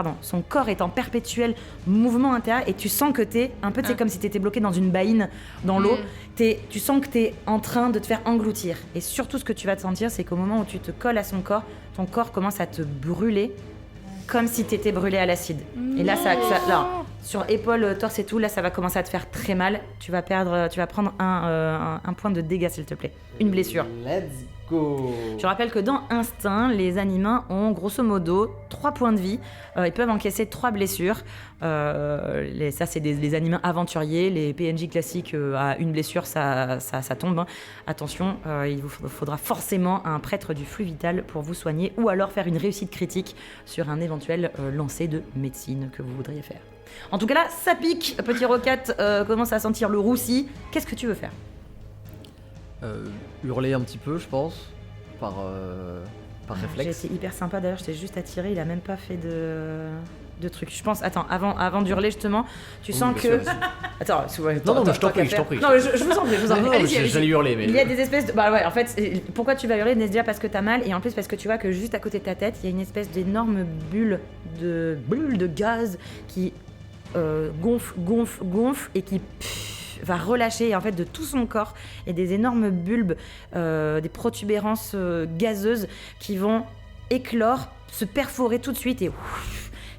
A: corps est en perpétuel mouvement intérieur et tu sens que t'es un peu, comme si t'étais bloqué dans une baïne dans l'eau. Tu sens que t'es en train de te faire engloutir. Et surtout, ce que tu vas te sentir, c'est qu'au moment où tu te colles à son corps, ton corps commence à te brûler comme si t'étais brûlé à l'acide. Et là, là, sur épaule, torse et tout, là, ça va commencer à te faire très mal. Tu vas prendre un point de dégâts, s'il te plaît. Une blessure.
B: Let's Go.
A: Je rappelle que dans Instinct, les animaux ont grosso modo 3 points de vie. Ils peuvent encaisser 3 blessures. Ça, c'est les animaux aventuriers. Les PNJ classiques, à une blessure, ça tombe. Hein. Attention, il vous faudra forcément un prêtre du flux vital pour vous soigner ou alors faire une réussite critique sur un éventuel lancer de médecine que vous voudriez faire. En tout cas là, ça pique. Petit Rocket commence à sentir le roussi. Qu'est-ce que tu veux faire ?
B: Hurler un petit peu, je pense, par
A: J'ai
B: réflexe.
A: été hyper sympa d'ailleurs, je t'ai juste attiré, il a même pas fait de trucs. Je pense, attends, avant d'hurler justement, tu sens
B: bien
A: que...
B: sûr, vas-y.
A: Attends,
B: Non, mais je t'en
A: tant qu'à
B: prie, je t'en
A: faire.
B: prie.
A: Non, mais je vous en prie, je vous en prie.
B: Non,
A: Allez-y, allez-y.
B: j'allais hurler, mais...
A: Il y a des espèces de... Bah ouais, en fait, pourquoi tu vas hurler déjà parce que t'as mal, et en plus parce que tu vois que juste à côté de ta tête, il y a une espèce d'énorme bulle de gaz qui gonfle, et qui... va relâcher, et en fait de tout son corps il y a des énormes bulbes, des protubérances gazeuses qui vont éclore, se perforer tout de suite et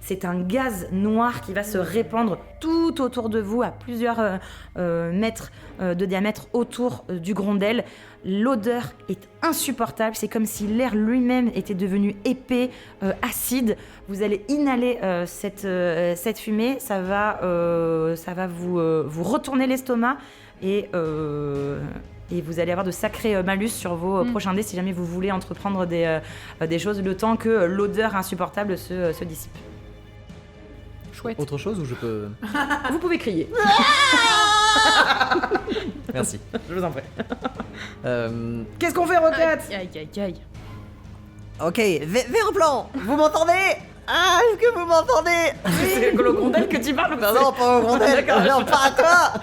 A: c'est un gaz noir qui va se répandre tout autour de vous à plusieurs mètres de diamètre autour du Grondel. L'odeur est insupportable, c'est comme si l'air lui-même était devenu épais, acide. Vous allez inhaler cette fumée, ça va vous retourner l'estomac et vous allez avoir de sacrés malus sur vos prochains dés si jamais vous voulez entreprendre des choses le temps que l'odeur insupportable se dissipe.
C: Chouette.
B: Autre chose ou je peux...
A: Vous pouvez crier.
B: Merci.
A: Je vous en prie. Qu'est-ce qu'on fait, Rocket?
C: Aïe.
E: Ok, vers plan. Vous m'entendez? Ah, est-ce que vous m'entendez?
A: C'est le Grondel que tu parles?
E: Non, pas au Grondel. Non, pas à toi.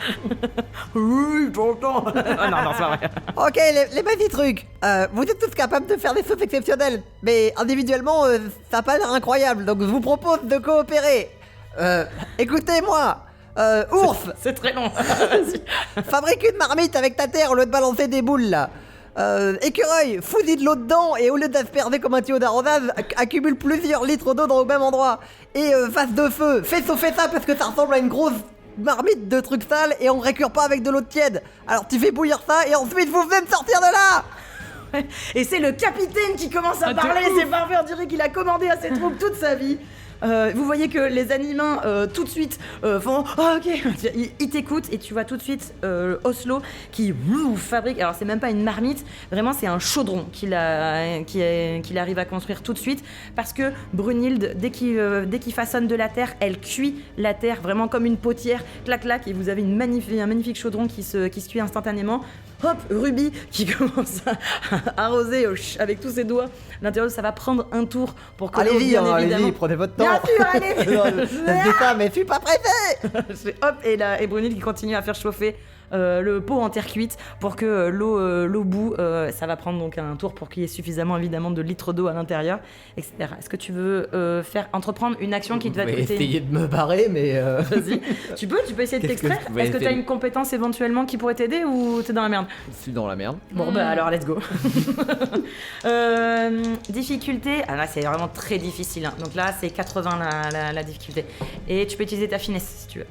A: Oui, j'entends. Non, c'est pas vrai.
E: Ok, les petits trucs. Vous êtes tous capables de faire des sauts exceptionnels, mais individuellement, ça n'a pas l'air incroyable. Donc je vous propose de coopérer. Écoutez-moi. Ours,
A: C'est très long.
E: fabrique une marmite avec ta terre au lieu de balancer des boules là. Écureuil, fous-y de l'eau dedans et au lieu d'asperger comme un tuyau d'arrosage, accumule plusieurs litres d'eau dans le même endroit. Et face de feu, fais chauffer ça parce que ça ressemble à une grosse marmite de trucs sales et on récure pas avec de l'eau tiède. Alors tu fais bouillir ça et ensuite vous venez me sortir de là.
A: Et c'est le capitaine qui commence à parler, c'est parfait, on dirait qu'il a commandé à ses troupes toute sa vie. Vous voyez que les animaux tout de suite font oh, ok, ils t'écoutent et tu vois tout de suite Oslo qui fabrique, alors c'est même pas une marmite, vraiment c'est un chaudron qu'il arrive à construire tout de suite parce que Brunhilde, dès qu'il façonne de la terre, elle cuit la terre vraiment comme une potière, clac clac, et vous avez un magnifique chaudron qui se cuit instantanément. Hop, Ruby qui commence à arroser avec tous ses doigts l'intérieur, ça va prendre un tour pour que
E: Allez-y,
A: bien évidemment...
E: allez-y, prenez votre temps.
A: Bien sûr, allez.
E: Non, je dis ça, mais je suis pas pressé.
A: Hop, et Brunhilde qui continue à faire chauffer le pot en terre cuite pour que l'eau bout. Ça va prendre donc un tour pour qu'il y ait suffisamment évidemment de litres d'eau à l'intérieur, etc. Est-ce que tu veux entreprendre une action qui te va
B: Vous
A: te
B: pouvez
A: coûter...
B: essayer de me barrer, mais...
A: Vas-y, tu peux essayer de
B: Qu'est-ce que
A: t'extraire.
B: vous pouvez
A: Est-ce que tu as
B: essayer
A: une compétence éventuellement qui pourrait t'aider ou t'es dans la merde?
B: Je suis dans la merde.
A: Bon bah alors let's go. Difficulté, ah là c'est vraiment très difficile, hein. Donc là c'est 80 la difficulté. Et tu peux utiliser ta finesse si tu veux.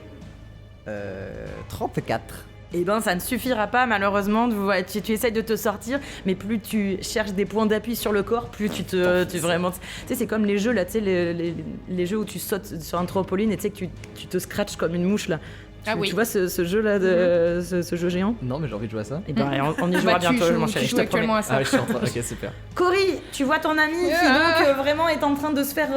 E: 34.
A: Eh ben ça ne suffira pas malheureusement, tu essayes de te sortir, mais plus tu cherches des points d'appui sur le corps, plus tu vraiment... Tu sais c'est comme les jeux là, tu sais les jeux où tu sautes sur un trampoline et tu sais que tu te scratches comme une mouche là. Tu vois ce jeu là, ce jeu géant?
B: Non, mais j'ai envie de jouer à ça.
A: Et ben on y jouera bientôt, mon chéri,
C: Tu
A: je
C: joues
A: te promets.
C: actuellement à ça.
B: Ah, je suis en train... Ok, super.
A: Cory, tu vois ton ami qui donc vraiment est en train de se faire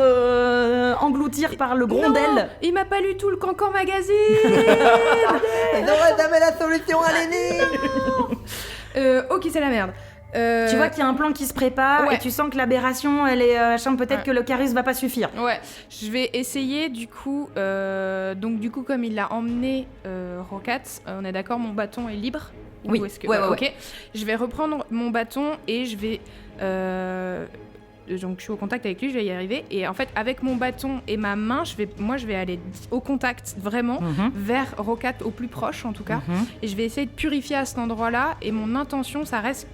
A: engloutir par le Grondel.
C: Non, il m'a pas lu tout le Cancan Magazine.
E: Ils auraient jamais la solution à l'énigme.
C: Ok, c'est la merde.
A: Tu vois qu'il y a un plan qui se prépare
C: Ouais.
A: et tu sens que l'aberration, elle est peut-être
C: Ouais.
A: que le charisme va pas suffire.
C: Ouais, je vais essayer du coup. Donc du coup, comme il l'a emmené Rocket, on est d'accord, mon bâton est libre.
A: Oui.
C: Ou est-ce que...
A: Ouais,
C: ok. Je vais reprendre mon bâton et je vais. Donc je suis au contact avec lui, je vais y arriver. Et en fait, avec mon bâton et ma main, je vais aller au contact vraiment vers Rocket, au plus proche en tout cas. Et je vais essayer de purifier à cet endroit-là. Et mon intention, ça reste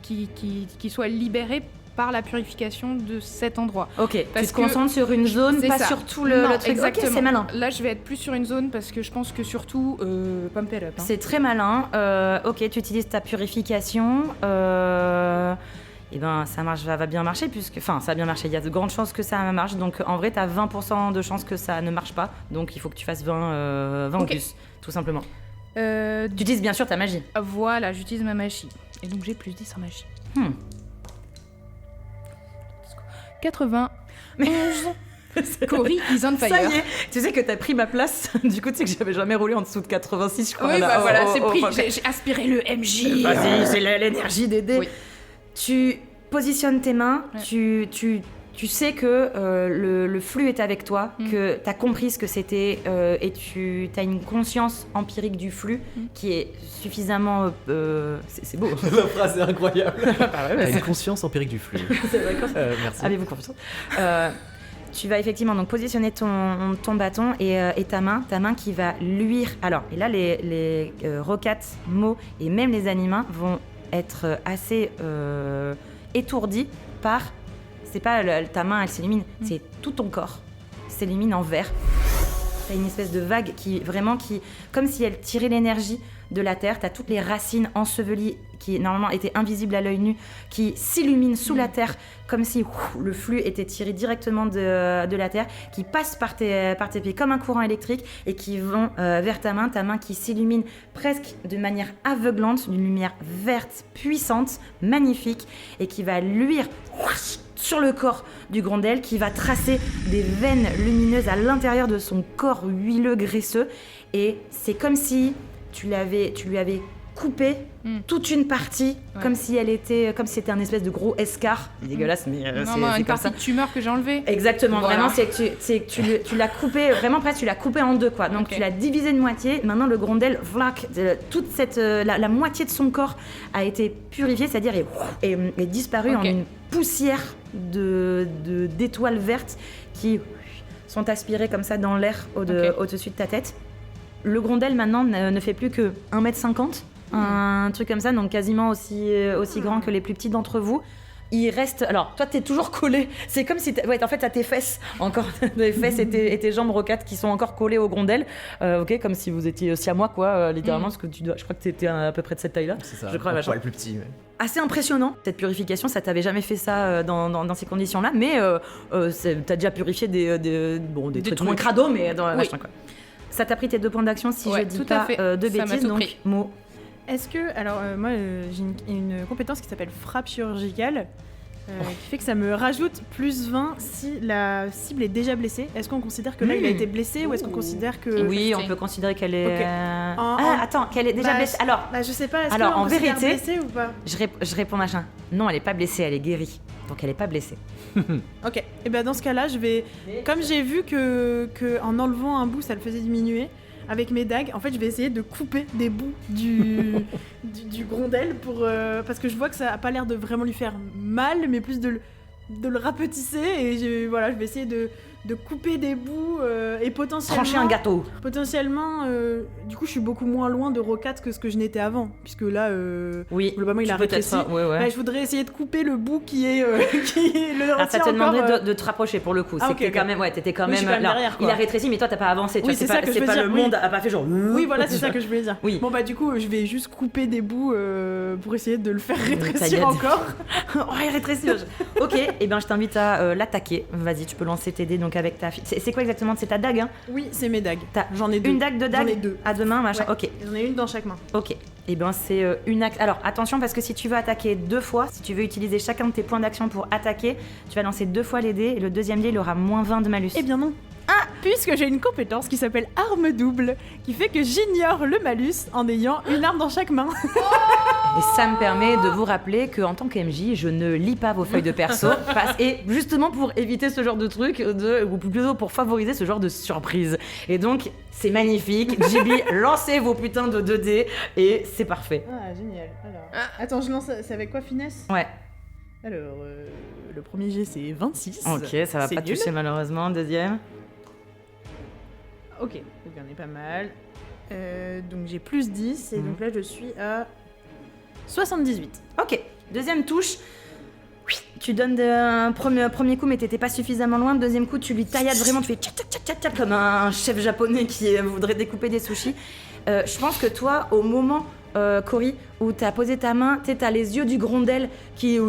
C: qu'il soit libéré par la purification de cet endroit.
A: Ok,
C: Parce
A: tu te
C: que-
A: concentres sur une zone,
C: C'est
A: pas
C: ça.
A: sur tout le
C: Non,
A: truc.
C: exactement.
A: Ok, c'est malin.
C: Là, je vais être plus sur une zone parce que je pense que surtout pump it up. Hein.
A: C'est très malin. Ok, tu utilises ta purification. Et ben, ça va bien marcher, ça va bien marcher. Il y a de grandes chances que ça marche. Donc, en vrai, tu as 20% de chances que ça ne marche pas. Donc, il faut que tu fasses 20
C: Ok.
A: plus, tout simplement. Tu utilises bien sûr ta magie.
C: Voilà, j'utilise ma magie. Et donc, j'ai plus 10 en magie. 80. Cory is on fire.
A: Ça y est, tu sais que t'as pris ma place. Du coup, tu sais que j'avais jamais roulé en dessous de 86, je crois.
C: Oui,
A: là.
C: bah voilà,
A: Oh,
C: c'est
A: oh,
C: pris.
A: oh,
C: J'ai aspiré le MJ.
A: Vas-y, c'est l'énergie des dés.
C: Oui.
A: Tu positionnes tes mains,
C: Ouais.
A: tu sais que le flux est avec toi,
C: Mm.
A: que tu as compris ce que c'était et tu as une conscience empirique du flux qui est suffisamment... c'est beau.
B: La phrase est incroyable.
A: ouais,
B: T'as une conscience empirique du flux.
A: C'est vrai, quoi.
B: Merci.
A: Avez-vous confiance Tu vas effectivement donc positionner ton bâton et ta main qui va luire. Alors, et là, les rocates, mots et même les animaux vont être assez étourdis par... C'est pas ta main, elle s'illumine, c'est tout ton corps s'illumine en vert. T'as une espèce de vague qui, comme si elle tirait l'énergie de la terre. T'as toutes les racines ensevelies qui normalement étaient invisibles à l'œil nu, qui s'illuminent sous la terre, comme si le flux était tiré directement de la terre, qui passent par tes pieds comme un courant électrique et qui vont vers ta main qui s'illumine presque de manière aveuglante, d'une lumière verte, puissante, magnifique, et qui va luire sur le corps du Grondel, qui va tracer des veines lumineuses à l'intérieur de son corps huileux, graisseux. Et c'est comme si tu lui avais coupé toute une partie, comme si c'était un espèce de gros escar. C'est dégueulasse, mais
C: Non,
A: c'est
C: une
A: comme
C: partie
A: ça.
C: de tumeur que j'ai enlevée.
A: Exactement,
C: Voilà.
A: vraiment, c'est que tu l'as coupé, vraiment presque, tu l'as coupé en deux, quoi. Donc
C: Ok.
A: tu l'as divisé de moitié. Maintenant, le Grondel, vlac, toute la moitié de son corps a été purifiée, c'est-à-dire est disparue en
C: Ok.
A: une poussière d'étoiles vertes qui sont aspirées comme ça dans l'air au-dessus de ta tête. Le Grondel, maintenant, ne fait plus que 1m50, un truc comme ça, donc quasiment aussi grand que les plus petits d'entre vous. Il reste... Alors, toi, t'es toujours collé. C'est comme si... en fait, t'as tes fesses, encore. Tes fesses et tes jambes rocates qui sont encore collées au Grondel. Ok, comme si vous étiez siamois, quoi, littéralement, parce que je crois que t'étais à peu près de cette taille-là.
B: C'est ça.
A: Je crois,
B: un
A: machin.
B: poil plus petit. Ouais.
A: Assez impressionnant, cette purification. Ça t'avait jamais fait ça dans ces conditions-là, mais t'as déjà purifié des trucs moins crado, mais dans machin, quoi. Ça t'a pris tes 2 points d'action, si
C: Ouais,
A: je dis
C: tout à
A: pas
C: fait.
A: de
C: Ça m'a
A: bêtises,
C: tout
A: donc
C: pris.
A: mot.
D: Est-ce que, alors moi j'ai une compétence qui s'appelle frappe chirurgicale, qui fait que ça me rajoute plus 20 si la cible est déjà blessée. Est-ce qu'on considère que là il a été blessé ou est-ce qu'on considère que...
A: Oui, on
C: c'est-
A: peut considérer qu'elle est...
D: Ok.
A: Attends, qu'elle est déjà
D: Bah,
A: blessée. Alors,
D: Bah je sais pas, est-ce
A: Alors,
D: qu'on
A: en
D: considère
A: vérité-
D: blessé ou pas?
A: je réponds machin. Non, elle est pas blessée, elle est guérie. Donc elle est pas blessée.
D: Ok, et ben dans ce cas-là, je vais... Comme j'ai vu que en enlevant un bout, ça le faisait diminuer, avec mes dagues, en fait, je vais essayer de couper des bouts du Grondel pour, parce que je vois que ça a pas l'air de vraiment lui faire mal, mais plus de le rapetisser, et je vais essayer de couper des bouts et potentiellement...
A: Trancher un gâteau.
D: Potentiellement, du coup, je suis beaucoup moins loin de Rocat que ce que je n'étais avant, puisque là,
A: Oui.
D: globalement, il
A: tu
D: a
A: peux peut-être
D: rétréci.
A: pas- ouais.
D: Bah, je voudrais essayer de couper le bout qui est le
A: Alors, ça
D: retient
A: te
D: encore,
A: demanderait de te rapprocher pour le coup.
D: Ah,
A: C'est
D: ok,
A: que t'étais
D: ok.
A: quand même, t'étais quand
D: Oui, je suis
A: même
D: quand même
A: là.
D: derrière, quoi.
A: Il a rétréci, mais toi t'as pas avancé. Tu
D: Oui,
A: vois,
D: c'est ça que je veux
A: pas
D: dire,
A: le
D: oui.
A: monde a pas fait genre.
D: Oui, voilà, c'est ça que je voulais dire.
A: Oui.
D: Bon, bah, du coup, je vais juste couper des bouts pour essayer de le faire
A: Ça y
D: rétrécir
A: est.
D: encore.
A: Oh, il rétrécit. Ok, et ben je t'invite à l'attaquer. Vas-y, tu peux lancer tes dés donc avec ta. C'est quoi exactement? C'est ta dague, hein?
D: Oui, c'est mes dagues.
A: T'as
D: J'en ai deux.
A: Une dague, deux dagues.
D: J'en ai deux.
A: À deux mains, machin.
D: Ouais.
A: Ok.
D: J'en ai une dans chaque main.
A: Ok, et ben c'est une action. Alors attention parce que si tu veux attaquer 2 fois, si tu veux utiliser chacun de tes points d'action pour attaquer, tu vas lancer 2 fois les dés et le deuxième dé il aura moins 20 de malus.
D: Eh bien non. Ah, puisque j'ai une compétence qui s'appelle arme double, qui fait que j'ignore le malus en ayant une arme dans chaque main.
A: Et ça me permet de vous rappeler qu'en tant qu'MJ, je ne lis pas vos feuilles de perso. Et justement pour éviter ce genre de truc, ou plutôt pour favoriser ce genre de surprise. Et donc, c'est magnifique. JB, lancez vos putains de 2 dés et c'est parfait.
D: Ah, génial. Alors, attends, je lance. C'est avec quoi, finesse?
A: Ouais,
D: Alors, le premier jet, c'est 26.
A: ok, ça va
D: C'est
A: pas
D: nul.
A: toucher malheureusement. Deuxième.
D: Ok, donc on est pas mal. Donc j'ai plus 10, et donc là je suis à 78.
A: Ok, deuxième touche. Oui, tu donnes un premier coup, mais t'étais pas suffisamment loin. Deuxième coup, tu lui taillades vraiment, tu fais tchac tchac tchac tchac tchac comme un chef japonais qui voudrait découper des sushis. Je pense que toi, au moment, Cory, où t'as posé ta main, t'as les yeux du Grondel qui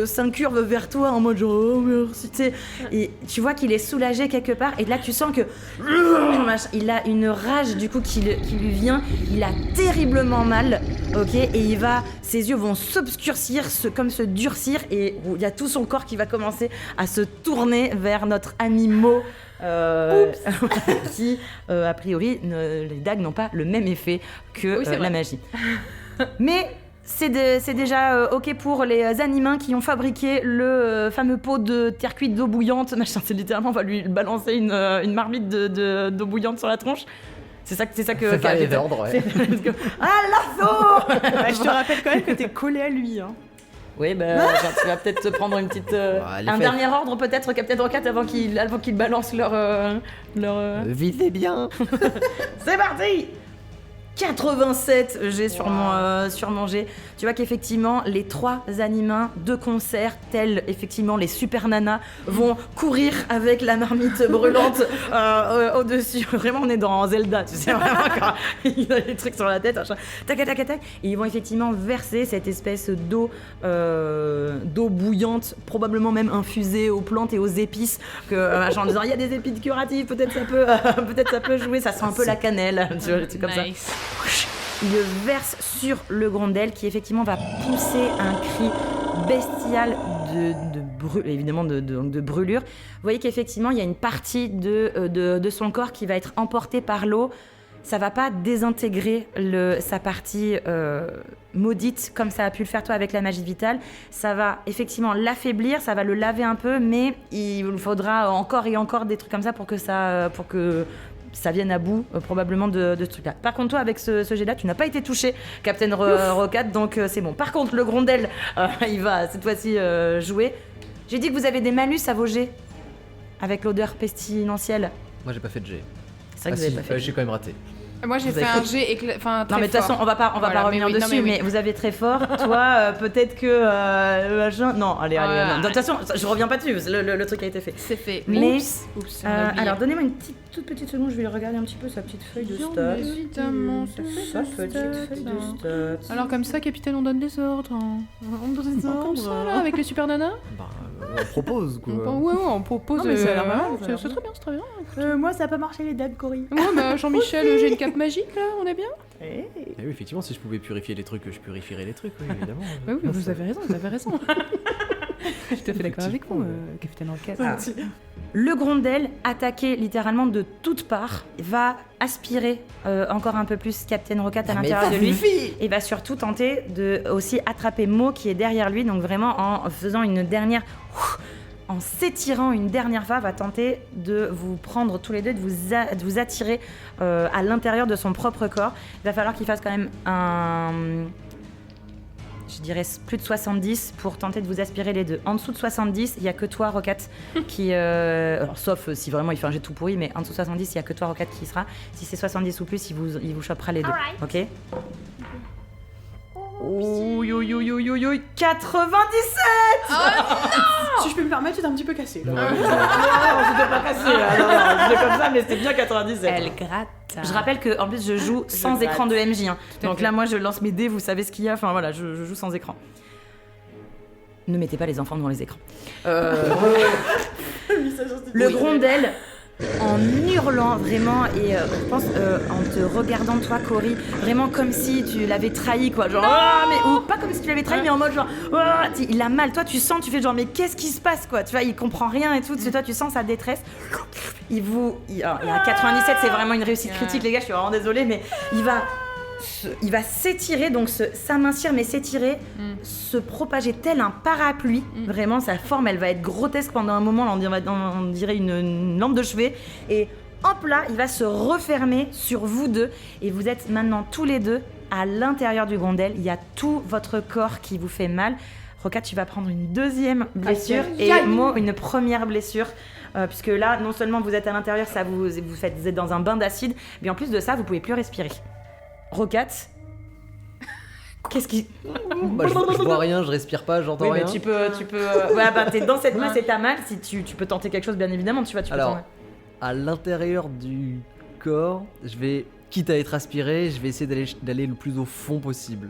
A: s'incurve vers toi en mode genre oh merci, t'sais. Et tu vois qu'il est soulagé quelque part, et là tu sens que il a une rage du coup qui lui vient, il a terriblement mal, ok, et ses yeux vont s'obscurcir, comme se durcir, et il y a tout son corps qui va commencer à se tourner vers notre ami Mo. Qui, a priori, les dagues n'ont pas le même effet que la magie. Mais c'est déjà ok pour les animins qui ont fabriqué le fameux pot de terre cuite d'eau bouillante. Machin, c'est littéralement, on va lui balancer une marmite d'eau bouillante sur la tronche. C'est ça que.
B: C'est pas les ordres, ouais.
A: Ah, l'assaut.
D: Je te rappelle quand même que t'es collé à lui. Hein.
A: Oui, tu vas peut-être te prendre une petite, un dernier ordre peut-être, Captain Rocket, avant qu'ils balancent leur...
E: Visez bien.
A: C'est parti. 87 j'ai sur mon jet. Tu vois qu'effectivement, les 3 animins de concert, tels effectivement les super nanas, vont courir avec la marmite brûlante au-dessus. Vraiment, on est dans Zelda, tu sais, vraiment, quand il a des trucs sur la tête, tac, tac, tac, tac. Et ils vont effectivement verser cette espèce d'eau bouillante, probablement même infusée aux plantes et aux épices, en disant il y a des épices curatives, peut-être ça peut jouer, ça sent un peu la cannelle, tu vois, des trucs comme ça. Il le verse sur le Grondel qui effectivement va pousser un cri bestial de brûlure. Vous voyez qu'effectivement il y a une partie de son corps qui va être emportée par l'eau. Ça va pas désintégrer sa partie maudite comme ça a pu le faire toi avec la magie vitale. Ça va effectivement l'affaiblir, ça va le laver un peu, mais il faudra encore et encore des trucs comme ça pour que ça vienne à bout probablement de ce truc-là. Par contre, toi, avec ce jet-là, tu n'as pas été touché, Captain Rocket, donc c'est bon. Par contre, le Grondel, il va cette fois-ci jouer. J'ai dit que vous avez des malus à vos jets, avec l'odeur pestilentielle.
B: Moi, j'ai pas fait de jet.
A: C'est vrai que vous avez pas fait.
B: J'ai quand même raté.
C: Moi, j'ai fait un jet très
A: non, mais de toute façon, on va pas revenir dessus, mais vous avez très fort. Toi, peut-être que... Non, allez. Non. De toute façon, je reviens pas dessus, le truc a été fait.
C: C'est fait.
A: Mais,
C: Oups,
A: alors, donnez-moi une toute petite seconde, je vais regarder un petit peu sa petite feuille de stats.
C: Évidemment,
A: Sa petite feuille de stats.
C: Alors comme ça, capitaine, on donne des ordres. On donne des ordres comme ça, là, avec les super nanas.
B: On propose, quoi.
C: Ouais, on propose.
D: Non, mais ça a l'air pas mal,
C: c'est très bien, c'est très bien.
D: Moi, ça a pas marché les dagues, Cory.
C: Ouais, Jean-Michel, j'ai une cape magique, là, on est bien.
B: Et oui, effectivement, si je pouvais purifier les trucs, je purifierais les trucs, oui, évidemment.
C: Oui, vous avez raison. Je suis tout à fait d'accord avec vous, capitaine Rocket.
A: Le Grondel, attaqué littéralement de toutes parts, va aspirer encore un peu plus Captain Rocket à l'intérieur de lui. Et va surtout tenter de aussi attraper Mo qui est derrière lui, donc vraiment en faisant une dernière... En s'étirant une dernière fois, va tenter de vous prendre tous les deux, de vous attirer à l'intérieur de son propre corps. Il va falloir qu'il fasse quand même je dirais plus de 70 pour tenter de vous aspirer les deux. En dessous de 70, il n'y a que toi, Rocket, qui... alors, sauf si vraiment il fait un jet tout pourri, mais en dessous de 70, il n'y a que toi, Rocket, qui y sera. Si c'est 70 ou plus, il vous chopera les deux. Ok. Ouh, 97.
D: Si je peux me permettre, tu t'es un petit peu cassé. Là.
A: Non, c'était pas cassé. Non, c'était comme ça, mais c'était bien 97.
C: Elle gratte.
A: Je rappelle que en plus je joue sans écran de MJ. Hein. Donc là, moi, je lance mes dés, vous savez ce qu'il y a. Enfin voilà, je joue sans écran. Ne mettez pas les enfants devant les écrans. Le Grondel, en hurlant vraiment et je pense en te regardant toi, Cory, vraiment comme si tu l'avais trahi, quoi, genre ou pas comme si tu l'avais trahi, mais en mode genre il a mal, toi tu sens, tu fais genre mais qu'est-ce qui se passe, quoi, tu vois, il comprend rien et tout, toi tu sens sa détresse. Il y a 97, c'est vraiment une réussite critique, les gars, je suis vraiment désolée, mais il va s'étirer, donc s'amincir, mais s'étirer, se propager tel un parapluie. Vraiment, sa forme, elle va être grotesque pendant un moment, on dirait une lampe de chevet. Et hop là, il va se refermer sur vous deux. Et vous êtes maintenant tous les deux à l'intérieur du Grondel. Il y a tout votre corps qui vous fait mal. Rocat, tu vas prendre une deuxième blessure et Mo, une première blessure. Puisque là, non seulement vous êtes à l'intérieur, vous êtes dans un bain d'acide, mais en plus de ça, vous pouvez plus respirer. Rocat, Qu'est-ce qui...
B: Bah, je vois rien, je respire pas, j'entends
A: Oui, mais
B: rien.
A: tu peux... Ouais, bah t'es dans cette masse et t'as mal. Si tu peux tenter quelque chose, bien évidemment, tu peux
B: Alors,
A: tenter.
B: à l'intérieur du corps, je vais, quitte à être aspiré, je vais essayer d'aller le plus au fond possible.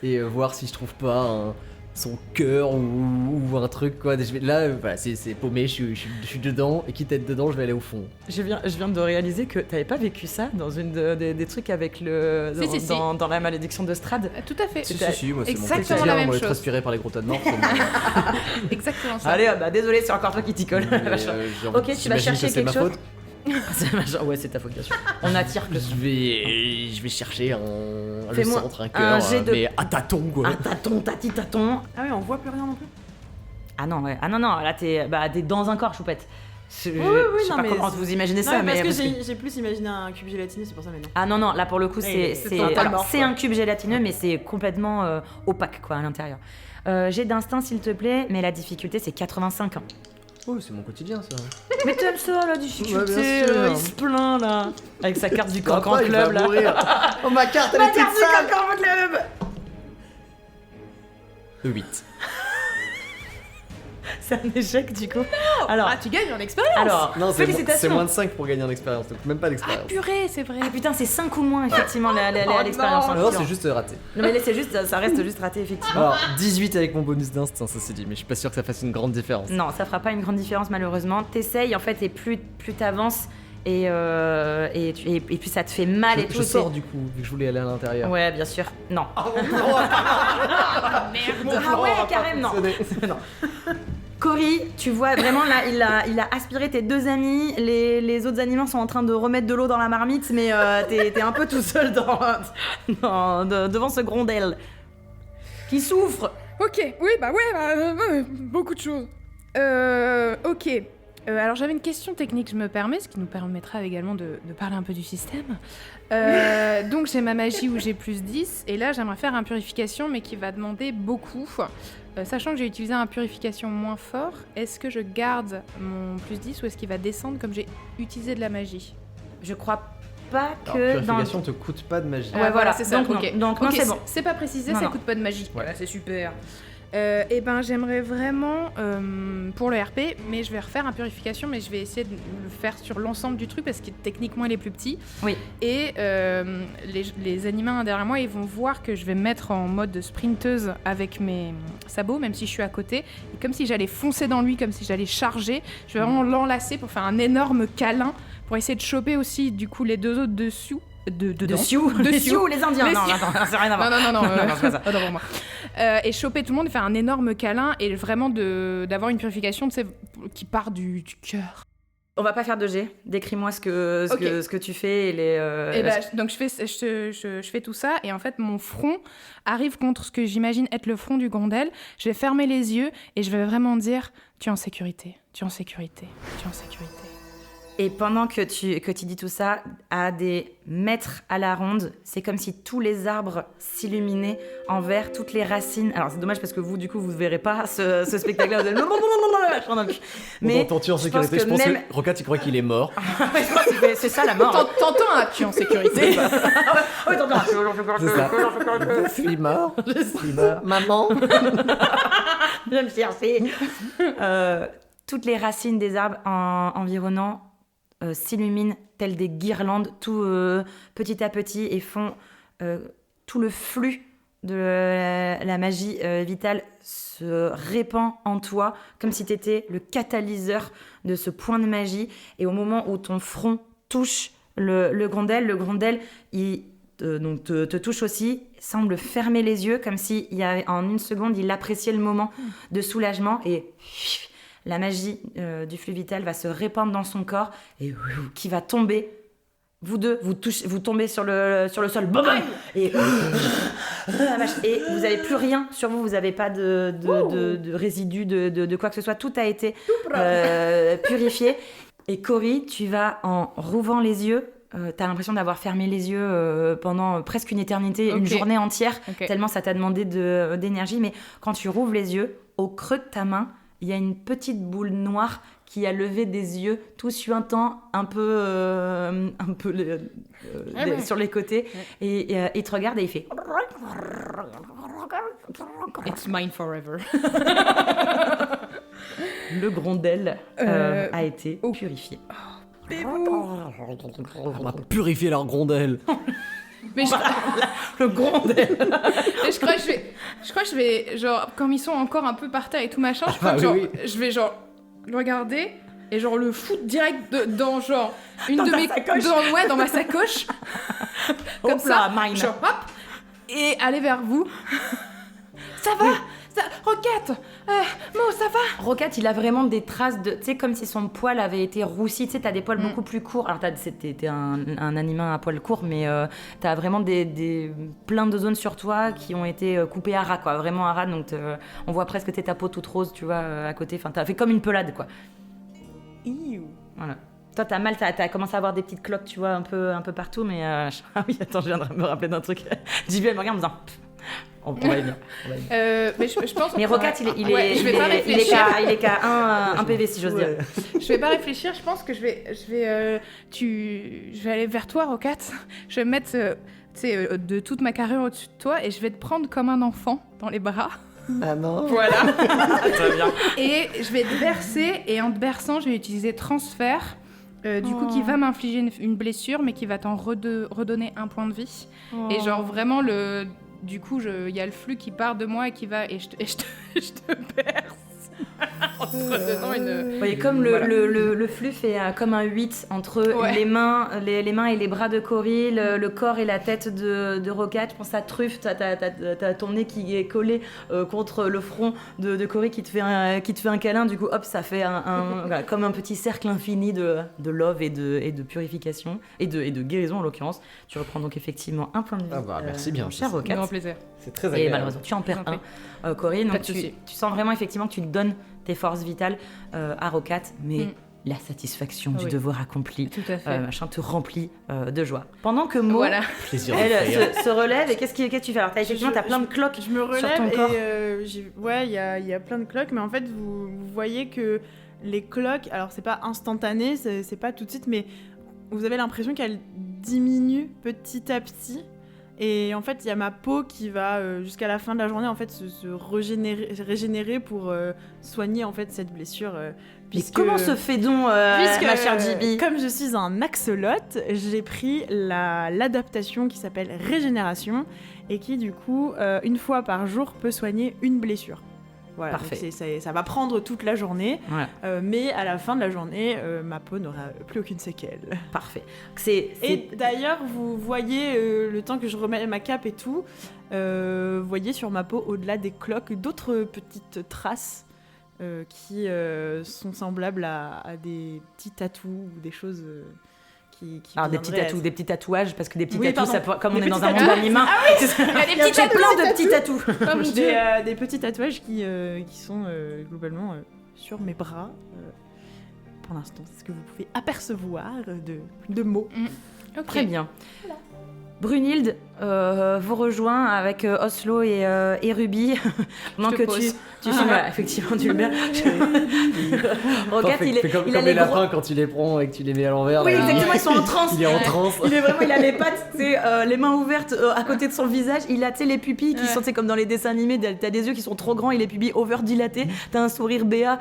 B: Et voir si je trouve pas son cœur ou un truc, quoi. Là, voilà, c'est paumé, je suis dedans, et quitte à être dedans, je vais aller au fond.
A: Je viens de réaliser que t'avais pas vécu ça dans une des trucs avec le...
C: Si.
A: Dans la malédiction de Strad.
C: Tout à fait.
B: Si, moi c'est mon
C: Exactement
B: quotidien,
C: la même
B: moi, être
C: chose.
B: aspiré par les gros tas de morts,
C: Exactement ça.
A: Allez, bah désolé, c'est encore toi qui t'y colle. Ok, tu vas chercher quelque chose. Ouais, c'est ta faute, bien sûr. On attire que ça.
B: Je vais chercher le
A: Fais-moi
B: centre, un
A: un
B: cœur,
A: jet de-
B: mais à tâtons, quoi.
A: Ah, tâton, tati, tâton.
D: Ah oui, on voit plus rien non plus.
A: Ah non, ouais. Ah non, là t'es dans un corps, choupette. Je sais
D: non,
A: pas
D: mais
A: comment
D: c'est-
A: vous imaginez
D: Non,
A: ça,
D: mais
A: mais...
D: parce que j'ai plus imaginé un cube gélatineux, c'est pour ça, mais non.
A: Ah non, là pour le coup,
D: c'est
A: c'est
D: totalement
A: alors, c'est
D: quoi.
A: un cube gélatineux, mais c'est complètement opaque, quoi, à l'intérieur. J'ai d'instinct, s'il te plaît, mais la difficulté, c'est 85 ans.
B: Oh, c'est mon quotidien, ça.
A: Mais t'aimes ça, la difficulté,
B: Ouais, bien sûr.
A: il se plaint, là. Avec sa carte du
B: Papa,
A: Cancan
B: il va
A: Club, là.
B: mourir.
E: Oh, ma carte, elle
A: Ma
E: est toute
A: carte du
E: sale.
A: Cancan Club
B: 8.
A: C'est un échec, du coup. Alors,
C: Ah, tu gagnes en expérience.
A: alors
B: Non, c'est
A: félicitations.
B: moins de 5 pour gagner en expérience, donc même pas
C: Ah,
B: d'expérience.
C: purée, c'est vrai.
A: Ah putain, c'est 5 ou moins, effectivement,
C: Oh
A: l'expérience.
C: non.
A: en
B: Alors,
A: l'occurrence.
B: c'est juste raté.
A: Non, mais là, c'est juste, ça reste juste raté, effectivement.
B: Alors, 18 avec mon bonus d'instinct, ça c'est dit, mais je suis pas sûr que ça fasse une grande différence.
A: Non, ça fera pas une grande différence malheureusement. T'essayes en fait et plus t'avances et puis ça te fait mal et
B: Je
A: tout.
B: sors du coup, vu que je voulais aller à l'intérieur.
A: Ouais, bien sûr. Non.
C: Merde.
A: Ah ouais, carrément. Non. Cory, tu vois vraiment là, il a aspiré tes deux amis. Les autres animaux sont en train de remettre de l'eau dans la marmite, mais t'es un peu tout seul devant ce grondel qui souffre.
C: Ok, oui, beaucoup de choses. Ok. Alors j'avais une question technique, je me permets, ce qui nous permettra également de parler un peu du système. Donc j'ai ma magie où j'ai plus 10, et là j'aimerais faire un purification, mais qui va demander beaucoup. Sachant que j'ai utilisé un purification moins fort, est-ce que je garde mon plus 10 ou est-ce qu'il va descendre comme j'ai utilisé de la magie?
A: Je crois pas
B: Alors,
A: que
B: purification te coûte pas de magie.
A: Ouais, voilà,
C: c'est ça.
A: donc non.
C: Ok.
A: Donc non,
C: Ok,
A: c'est bon.
C: C'est pas précisé,
A: Non,
C: ça
A: non.
C: coûte pas de magie.
B: Ouais.
A: C'est super.
C: Et ben j'aimerais vraiment pour le RP, mais je vais refaire un purification, mais je vais essayer de le faire sur l'ensemble du truc parce que techniquement il est plus petit.
A: Oui.
C: Et les animaux derrière moi, ils vont voir que je vais me mettre en mode sprinteuse avec mes sabots, même si je suis à côté, et comme si j'allais foncer dans lui, comme si j'allais charger. Je vais vraiment l'enlacer pour faire un énorme câlin, pour essayer de choper aussi du coup les deux autres dessous.
A: De Sioux, les Sioux ou les Indiens?
C: Les
A: Non,
C: Sioux.
A: attends, c'est rien à voir.
C: Non,
A: c'est pas ça.
C: Attends, pour moi. Et choper tout le monde, faire un énorme câlin et vraiment d'avoir une purification, tu sais, qui part du cœur.
A: On va pas faire de G. Décris-moi ce que tu fais et les.
C: Et donc je fais tout ça et en fait mon front arrive contre ce que j'imagine être le front du Grondel. Je vais fermer les yeux et je vais vraiment dire tu es en sécurité, tu es en sécurité, tu es en sécurité.
A: Et pendant que tu dis tout ça, à des mètres à la ronde, c'est comme si tous les arbres s'illuminaient en vert, toutes les racines. Alors c'est dommage parce que vous, du coup, vous ne verrez pas ce spectacle-là. Vous allez...
B: Mais tu en sécurité, je pense que Roca, tu crois qu'il est mort.
A: C'est ça la mort.
C: T'entends un tu es en sécurité.
B: C'est ça. Je suis mort. Maman.
A: Viens me chercher. Toutes les racines des arbres environnants s'illuminent telles des guirlandes tout petit à petit et font tout le flux de la magie vitale se répand en toi comme si tu étais le catalyseur de ce point de magie. Et au moment où ton front touche le Grondel, il donc te touche aussi, semble fermer les yeux comme si en une seconde il appréciait le moment de soulagement et la magie du flux vital va se répandre dans son corps et qui va tomber. Vous deux, vous tombez sur le sol, et vous n'avez plus rien sur vous. Vous n'avez pas de résidus de quoi que ce soit. Tout a été purifié. Et Cory, tu vas en rouvrant les yeux. T'as l'impression d'avoir fermé les yeux pendant presque une éternité, une journée entière, tellement ça t'a demandé d'énergie. Mais quand tu rouvres les yeux, au creux de ta main, il y a une petite boule noire qui a levé des yeux tout suintants, un peu sur les côtés. Et il te regarde et il fait...
C: It's mine forever.
A: Le grondel a été purifié.
B: On va purifier leur grondelle.
C: Mais
A: Le grondel.
C: mais je crois que je vais genre comme ils sont encore un peu par terre et tout machin, je crois que
B: oui.
C: je vais genre le regarder et genre le foutre direct dans genre une de mes
A: sacoche.
C: dans ma sacoche. Comme
A: Hop
C: ça,
A: là, mine.
C: genre hop et aller vers vous. Ça va Roquette Mo, ça va
A: Rocat, il a vraiment des traces de... Tu sais, comme si son poil avait été roussi. Tu sais, t'as des poils beaucoup plus courts. Alors, t'es un animal à poil court, mais t'as vraiment plein de zones sur toi qui ont été coupées à ras, quoi. Vraiment à ras. Donc, on voit presque ta peau toute rose, tu vois, à côté. Enfin, t'as fait comme une pelade, quoi. Voilà. Toi, t'as mal, t'as commencé à avoir des petites cloques, tu vois, un peu partout, mais... Ah oui, attends, je viens de me rappeler d'un truc. JB, elle me regarde en me disant... On va y venir.
C: mais je pense
A: Mais Rocat,
C: je vais pas réfléchir.
A: il est qu'à un PV, si j'ose dire.
C: Je vais pas réfléchir, je pense que je vais aller vers toi, Roquette. Je vais me mettre de toute ma carrure au-dessus de toi et je vais te prendre comme un enfant dans les bras.
E: Maman.
C: Voilà.
A: Très bien.
C: Et je vais te bercer et en te berçant, je vais utiliser transfert. Du coup, qui va m'infliger une blessure, mais qui va t'en redonner un point de vie. Et genre vraiment du coup, il y a le flux qui part de moi et qui va et je te berce. Dedans
A: Vous voyez, comme le flux fait comme un 8 entre les mains et les bras de Cory, le corps et la tête de Rocat. Je pense à Truffe, t'as ton nez qui est collé contre le front de Cory qui te fait un câlin. Du coup, hop, ça fait voilà, comme un petit cercle infini de love et de purification et de guérison en l'occurrence. Tu reprends donc effectivement un point de vie.
B: Ah bah, merci bien.
A: Cher Rocat.
C: Grand plaisir.
B: C'est très
A: Et
B: agréable.
A: malheureusement, tu en perds un, Cory. Donc tu sens vraiment effectivement que tu donnes tes forces vitales à Rocat, mais la satisfaction du devoir accompli
C: Tout à fait.
A: te remplit de joie. Pendant que Mo,
C: Voilà.
B: Plaisir.
A: elle se relève, et qu'est-ce que tu fais? Alors, t'as plein de cloques
D: Je me relève
A: sur ton corps.
D: et il y a plein de cloques, mais en fait vous voyez que les cloques, alors c'est pas instantané, c'est pas tout de suite, mais vous avez l'impression qu'elles diminuent petit à petit. Et en fait, il y a ma peau qui va jusqu'à la fin de la journée en fait se régénérer pour soigner en fait cette blessure.
A: Mais comment se fait donc, ma chère JB?
D: Comme je suis un axolote, j'ai pris l'adaptation qui s'appelle Régénération et qui du coup, une fois par jour, peut soigner une blessure. Voilà,
A: Parfait.
D: donc ça va prendre toute la journée,
A: Voilà.
D: mais à la fin de la journée, ma peau n'aura plus aucune séquelle.
A: Parfait.
D: Et d'ailleurs, vous voyez, le temps que je remets ma cape et tout, vous voyez sur ma peau, au-delà des cloques, d'autres petites traces qui sont semblables à des petits tatous ou des choses qui
A: Alors des petits tatouages, parce que des petits
D: Oui,
A: tatous,
D: pardon.
A: comme on
D: Des
A: est dans
D: petits
A: un monde
D: tatouages.
A: animal, il y a des petits plein de petits tatous.
C: Oh mon Dieu.
D: des petits tatouages qui sont globalement sur mes bras. Pour l'instant, c'est ce que vous pouvez apercevoir de mots.
C: Ok.
A: Très bien. Brunhilde vous rejoint avec Oslo et Ruby pendant
C: te
A: que
C: pose.
A: tu filmes. Voilà, effectivement, tu le mets. Rogat, il
B: comme
A: a
B: les
A: les
B: lapins quand tu les prends et que tu les mets à l'envers.
A: Oui,
B: là,
A: exactement, ils sont en transe.
B: Il est en transe.
A: Il a les pattes, les mains ouvertes à côté de son visage. Il a, les pupilles qui sont, comme dans les dessins animés, t'as des yeux qui sont trop grands et les pupilles over-dilatées. T'as un sourire béat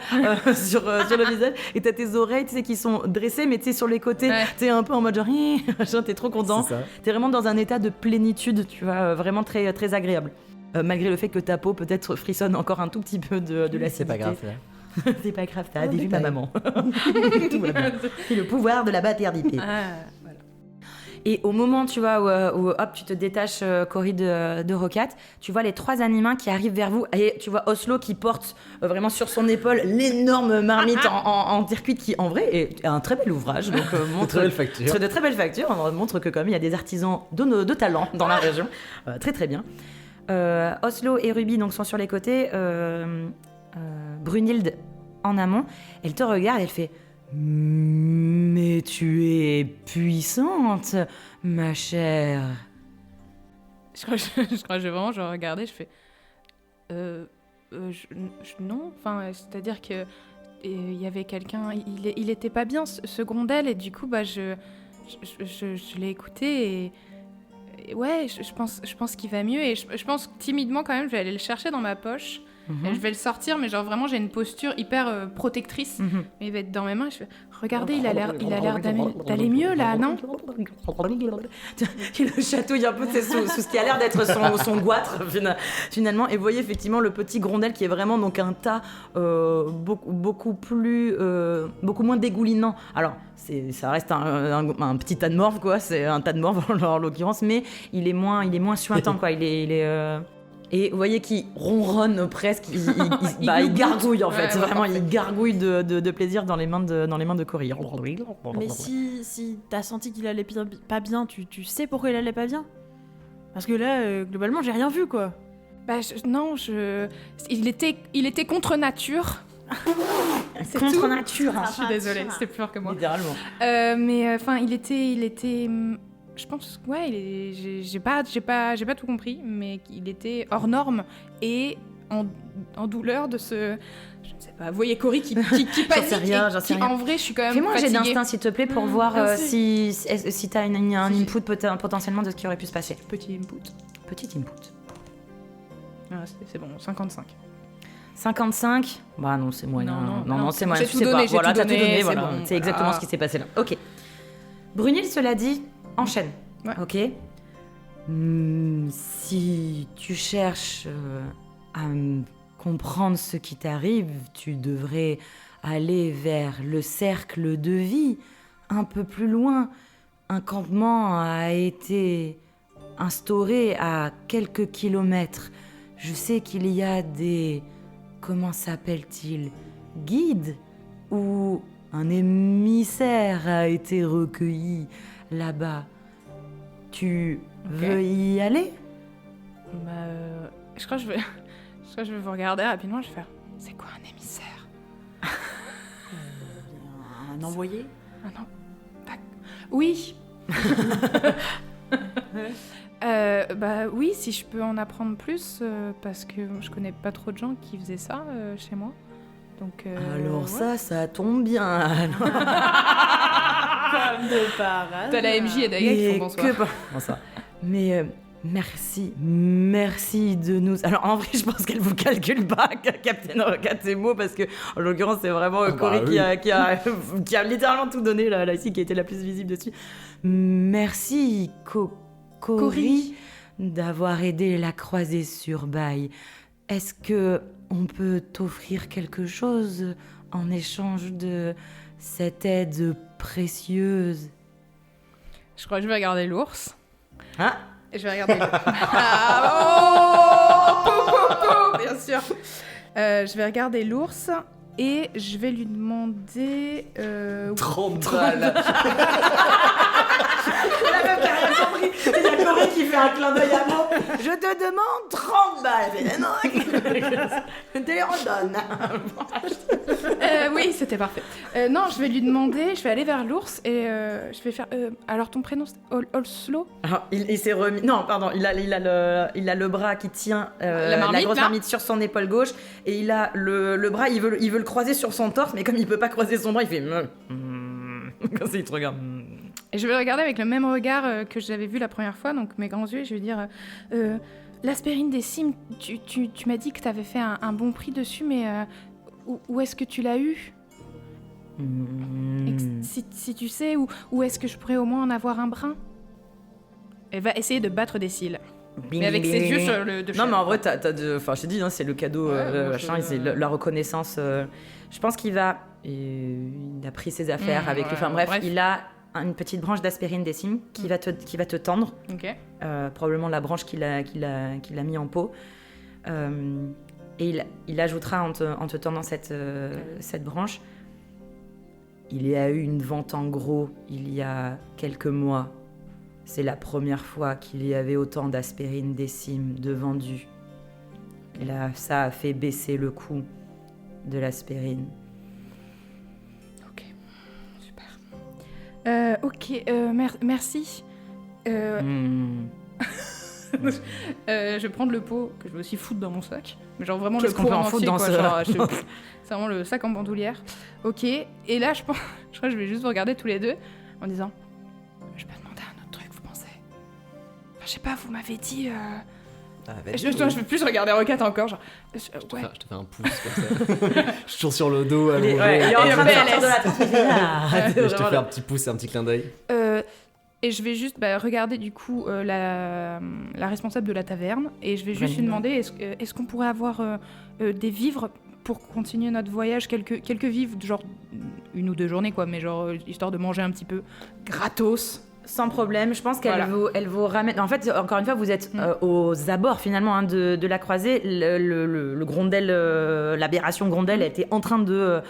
A: sur le visage et t'as tes oreilles, qui sont dressées, mais sur les côtés, t'es un peu en mode genre, t'es trop content.
B: C'est ça.
A: T'es vraiment dans un état de plénitude, tu vois, vraiment très, très agréable. Malgré le fait que ta peau peut-être frissonne encore un tout petit peu de l'acidité.
B: C'est pas grave.
A: C'est pas grave, t'as vu ma
E: détail.
A: maman. Tout va bien. C'est le pouvoir de la maternité.
C: Voilà.
A: Et au moment, tu vois, où hop, tu te détaches, Cory, de Rocat, tu vois les 3 animaux qui arrivent vers vous. Et tu vois Oslo qui porte vraiment sur son épaule l'énorme marmite en circuit qui, en vrai, est un très bel ouvrage. Donc, montre
B: Très belle facture.
A: de très belles factures. On montre que, quand même, il y a des artisans de talent dans la région. Très, très bien. Oslo et Ruby donc, sont sur les côtés. Brunhilde en amont. Elle te regarde, elle fait... Mais tu es puissante, ma chère.
C: Je crois que je vais vraiment regarder, je fais... Non, enfin, c'est-à-dire que il y avait quelqu'un, il était pas bien, ce Grondel, et du coup, je l'ai écouté, et ouais, je pense qu'il va mieux, et je pense timidement quand même, je vais aller le chercher dans ma poche, et je vais le sortir, mais genre vraiment, j'ai une posture hyper protectrice, mais il va être dans mes mains, et je fais, regardez, il a l'air d'aller mieux, là, non?
A: Il le chatouille un peu sous ce qui a l'air d'être son goitre finalement, et vous voyez effectivement le petit Grondel qui est vraiment donc un tas beaucoup moins dégoulinant. Alors ça reste un petit tas de morve, quoi, c'est un tas de morve en l'occurrence, mais il est moins suintant, quoi. Il est et vous voyez qu'il ronronne presque, il gargouille en fait,
C: ouais,
A: vraiment il gargouille de plaisir dans les mains de Cory.
D: Mais si t'as senti qu'il allait pas bien, tu sais pourquoi il allait pas bien? Parce que là, globalement, j'ai rien vu, quoi.
C: Il était contre nature.
A: C'est contre nature,
C: Je suis désolée, c'était plus fort que moi.
A: littéralement.
C: Mais enfin, il était. Je pense, ouais, j'ai pas tout compris, mais il était hors norme et en douleur de ce. Je ne sais pas. Vous voyez Cory qui panique.
A: J'en sais rien.
C: En vrai, je suis quand même.
A: Fais-moi un jet
C: fatiguée.
A: d'instinct, s'il te plaît, pour voir
C: merci.
A: si t'as un input potentiellement de ce qui aurait pu se passer.
C: Petit input.
A: Petit input.
C: Ah, c'est bon, 55.
A: 55. Bah non, c'est moyen.
C: Non,
A: c'est moyen.
C: j'ai tout donné,
A: Voilà,
C: j'ai
A: t'as
C: tout
A: tout
C: donné,
A: donné.
C: c'est
A: Voilà.
C: bon,
A: C'est exactement
C: voilà.
A: ce qui s'est passé là. Ok. Brunil, cela dit, enchaîne.
C: Ouais.
A: Ok. Si tu cherches à comprendre ce qui t'arrive, tu devrais aller vers le cercle de vie, un peu plus loin. Un campement a été instauré à quelques kilomètres. Je sais qu'il y a des... Comment s'appelle-t-il? Guides? Ou un émissaire a été recueilli là-bas. Tu veux y aller?
C: Je crois que je vais vous regarder rapidement. Je vais faire. C'est quoi un émissaire?
D: Un envoyé?
C: Ah non. Oui. Oui, si je peux en apprendre plus, parce que je connais pas trop de gens qui faisaient ça chez moi. Donc.
A: Alors
C: ouais.
A: ça tombe bien.
D: Comme de par hasard.
C: T'as la MJ et Daga qui font bonsoir.
A: Bonsoir. Mais merci de nous... Alors en vrai, je pense qu'elle vous calcule pas, Captain Rocket, ces mots, parce que en l'occurrence, c'est vraiment Cory qui a littéralement tout donné, là ici, qui a été la plus visible dessus. Merci, Cory, d'avoir aidé la croisée sur Baye. Est-ce que on peut t'offrir quelque chose en échange de cette aide précieuse?
C: Je crois que je vais regarder l'ours.
A: Ah,
C: Et je vais regarder. Bien sûr. Je vais regarder l'ours et je vais lui demander.
B: 30 balles.
A: il y a Cory qui fait un clin d'œil à moi. Je te demande 30 balles. Je te les redonne.
C: Oui, c'était parfait. Non, je vais lui demander, je vais aller vers l'ours et je vais faire. Alors ton prénom c'est Olslo?
A: Alors, il s'est remis. Non, pardon, il a le bras qui tient
C: La marmite,
A: grosse
C: là
A: marmite sur son épaule gauche et il a le bras, il veut le croiser sur son torse, mais comme il peut pas croiser son bras, il fait. Quand il te regarde.
C: Et je vais le regarder avec le même regard que j'avais vu la première fois, donc mes grands yeux, et je vais dire l'aspirine des cimes, tu m'as dit que t'avais fait un bon prix dessus, mais où est-ce que tu l'as eu? Et que si tu sais, où est-ce que je pourrais au moins en avoir un brin? Elle va essayer de battre des cils. Mais avec ses yeux sur le...
A: Non, mais en vrai, t'as de... Enfin, je t'ai dit, hein, c'est le cadeau,
C: Ouais,
A: machin, c'est la reconnaissance. Je pense qu'il va... il a pris ses affaires avec lui. Enfin, bref, il a une petite branche d'aspirine décime qui va te tendre.
C: Ok.
A: Probablement la branche qu'il a mis en pot. Et il ajoutera en te tendant cette branche. Il y a eu une vente en gros il y a quelques mois. C'est la première fois qu'il y avait autant d'aspirine décime de vendues. Et là, ça a fait baisser le coût de l'aspirine.
C: Ok, super. Merci. Je vais prendre le pot que je vais aussi foutre dans mon sac. Mais genre vraiment
A: Qu'est-ce
C: le
A: qu'on
C: pot
A: peut en
C: en
A: foutre
C: entier,
A: dans
C: quoi.
A: ce-
C: Genre, c'est vraiment le sac en bandoulière. Ok, et là je crois que je vais juste vous regarder tous les deux en disant je peux demander un autre truc, vous pensez? Enfin, je sais pas, vous m'avez dit... Je vais plus regarder Roquette encore, genre... ouais.
F: Je te fais un pouce comme ça. Je suis toujours sur le dos,
A: Il est
F: allongé.
A: ouais, il est en train de
C: PLS.
A: sortir de la tente. Il fait, ah,
F: Et je te
A: vraiment,
F: fais un petit pouce et un petit clin d'œil.
C: Et je vais juste regarder du coup la responsable de la taverne et je vais juste lui demander est-ce qu'on pourrait avoir des vivres pour continuer notre voyage, quelques vivres, genre 1 ou 2 journées quoi, mais genre histoire de manger un petit peu gratos.
A: Sans problème, je pense qu'elle
C: Voilà.
A: elle vous ramène. En fait, encore une fois, vous êtes aux abords finalement de la croisée. Le Grondel, l'aberration Grondel était en train de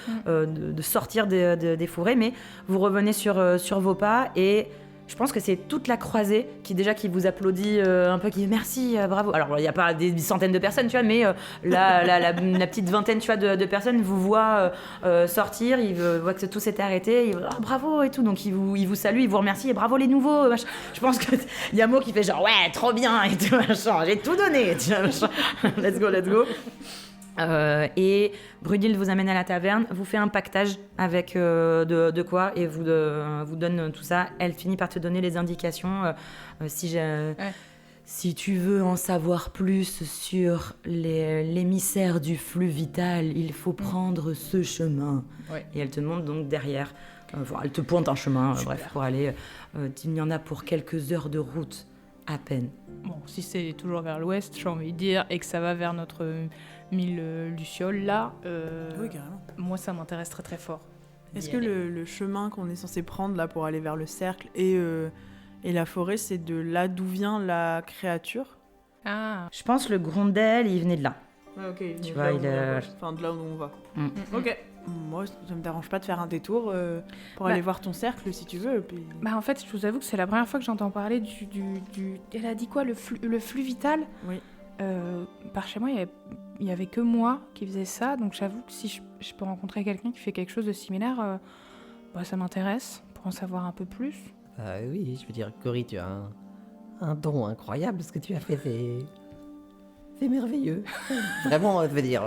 A: sortir des fourrés, mais vous revenez sur vos pas et je pense que c'est toute la croisée qui vous applaudit un peu, qui dit merci, bravo. Alors il n'y a pas des centaines de personnes, tu vois, mais la petite vingtaine, tu vois, de personnes vous voient sortir, ils voient que tout s'est arrêté, ils oh, bravo et tout, donc ils vous saluent, ils vous remercient et bravo les nouveaux. Machin. Je pense que y a Mo qui fait genre ouais trop bien et tout machin, j'ai tout donné, tu vois, machin. Let's go. Et Brunhilde vous amène à la taverne, vous fait un pactage avec de quoi et vous donne tout ça. Elle finit par te donner les indications. Si tu veux en savoir plus sur l'émissaire du flux vital, il faut prendre ce chemin.
C: Ouais.
A: Et elle te montre donc derrière. Elle te pointe un chemin, bref, pour aller. Il y en a pour quelques heures de route, à peine.
C: Bon, si c'est toujours vers l'ouest, j'ai envie de dire, et que ça va vers notre mille lucioles là,
D: Oui, carrément.
C: moi ça m'intéresse très très fort.
D: Est-ce
C: d'y
D: que
C: aller.
D: le chemin qu'on est censé prendre là pour aller vers le cercle et la forêt, c'est de là d'où vient la créature?
C: Ah,
A: Je pense le Grondel, il venait de là.
D: Ouais, ok.
A: Tu vois, il est-
D: Enfin, de là où on va.
A: Mm.
D: Ok. Moi, ça me dérange pas de faire un détour pour
C: Bah.
D: aller voir ton cercle si tu veux. Puis...
C: bah en fait, je vous avoue que c'est la première fois que j'entends parler du... Elle a dit quoi, le flux vital?
D: Oui.
C: Par chez moi, il y avait que moi qui faisais ça, donc j'avoue que si je peux rencontrer quelqu'un qui fait quelque chose de similaire, ça m'intéresse pour en savoir un peu plus.
E: Oui, je veux dire, Cory, tu as un don incroyable. Ce que tu as fait, c'est merveilleux. Vraiment, je veux dire,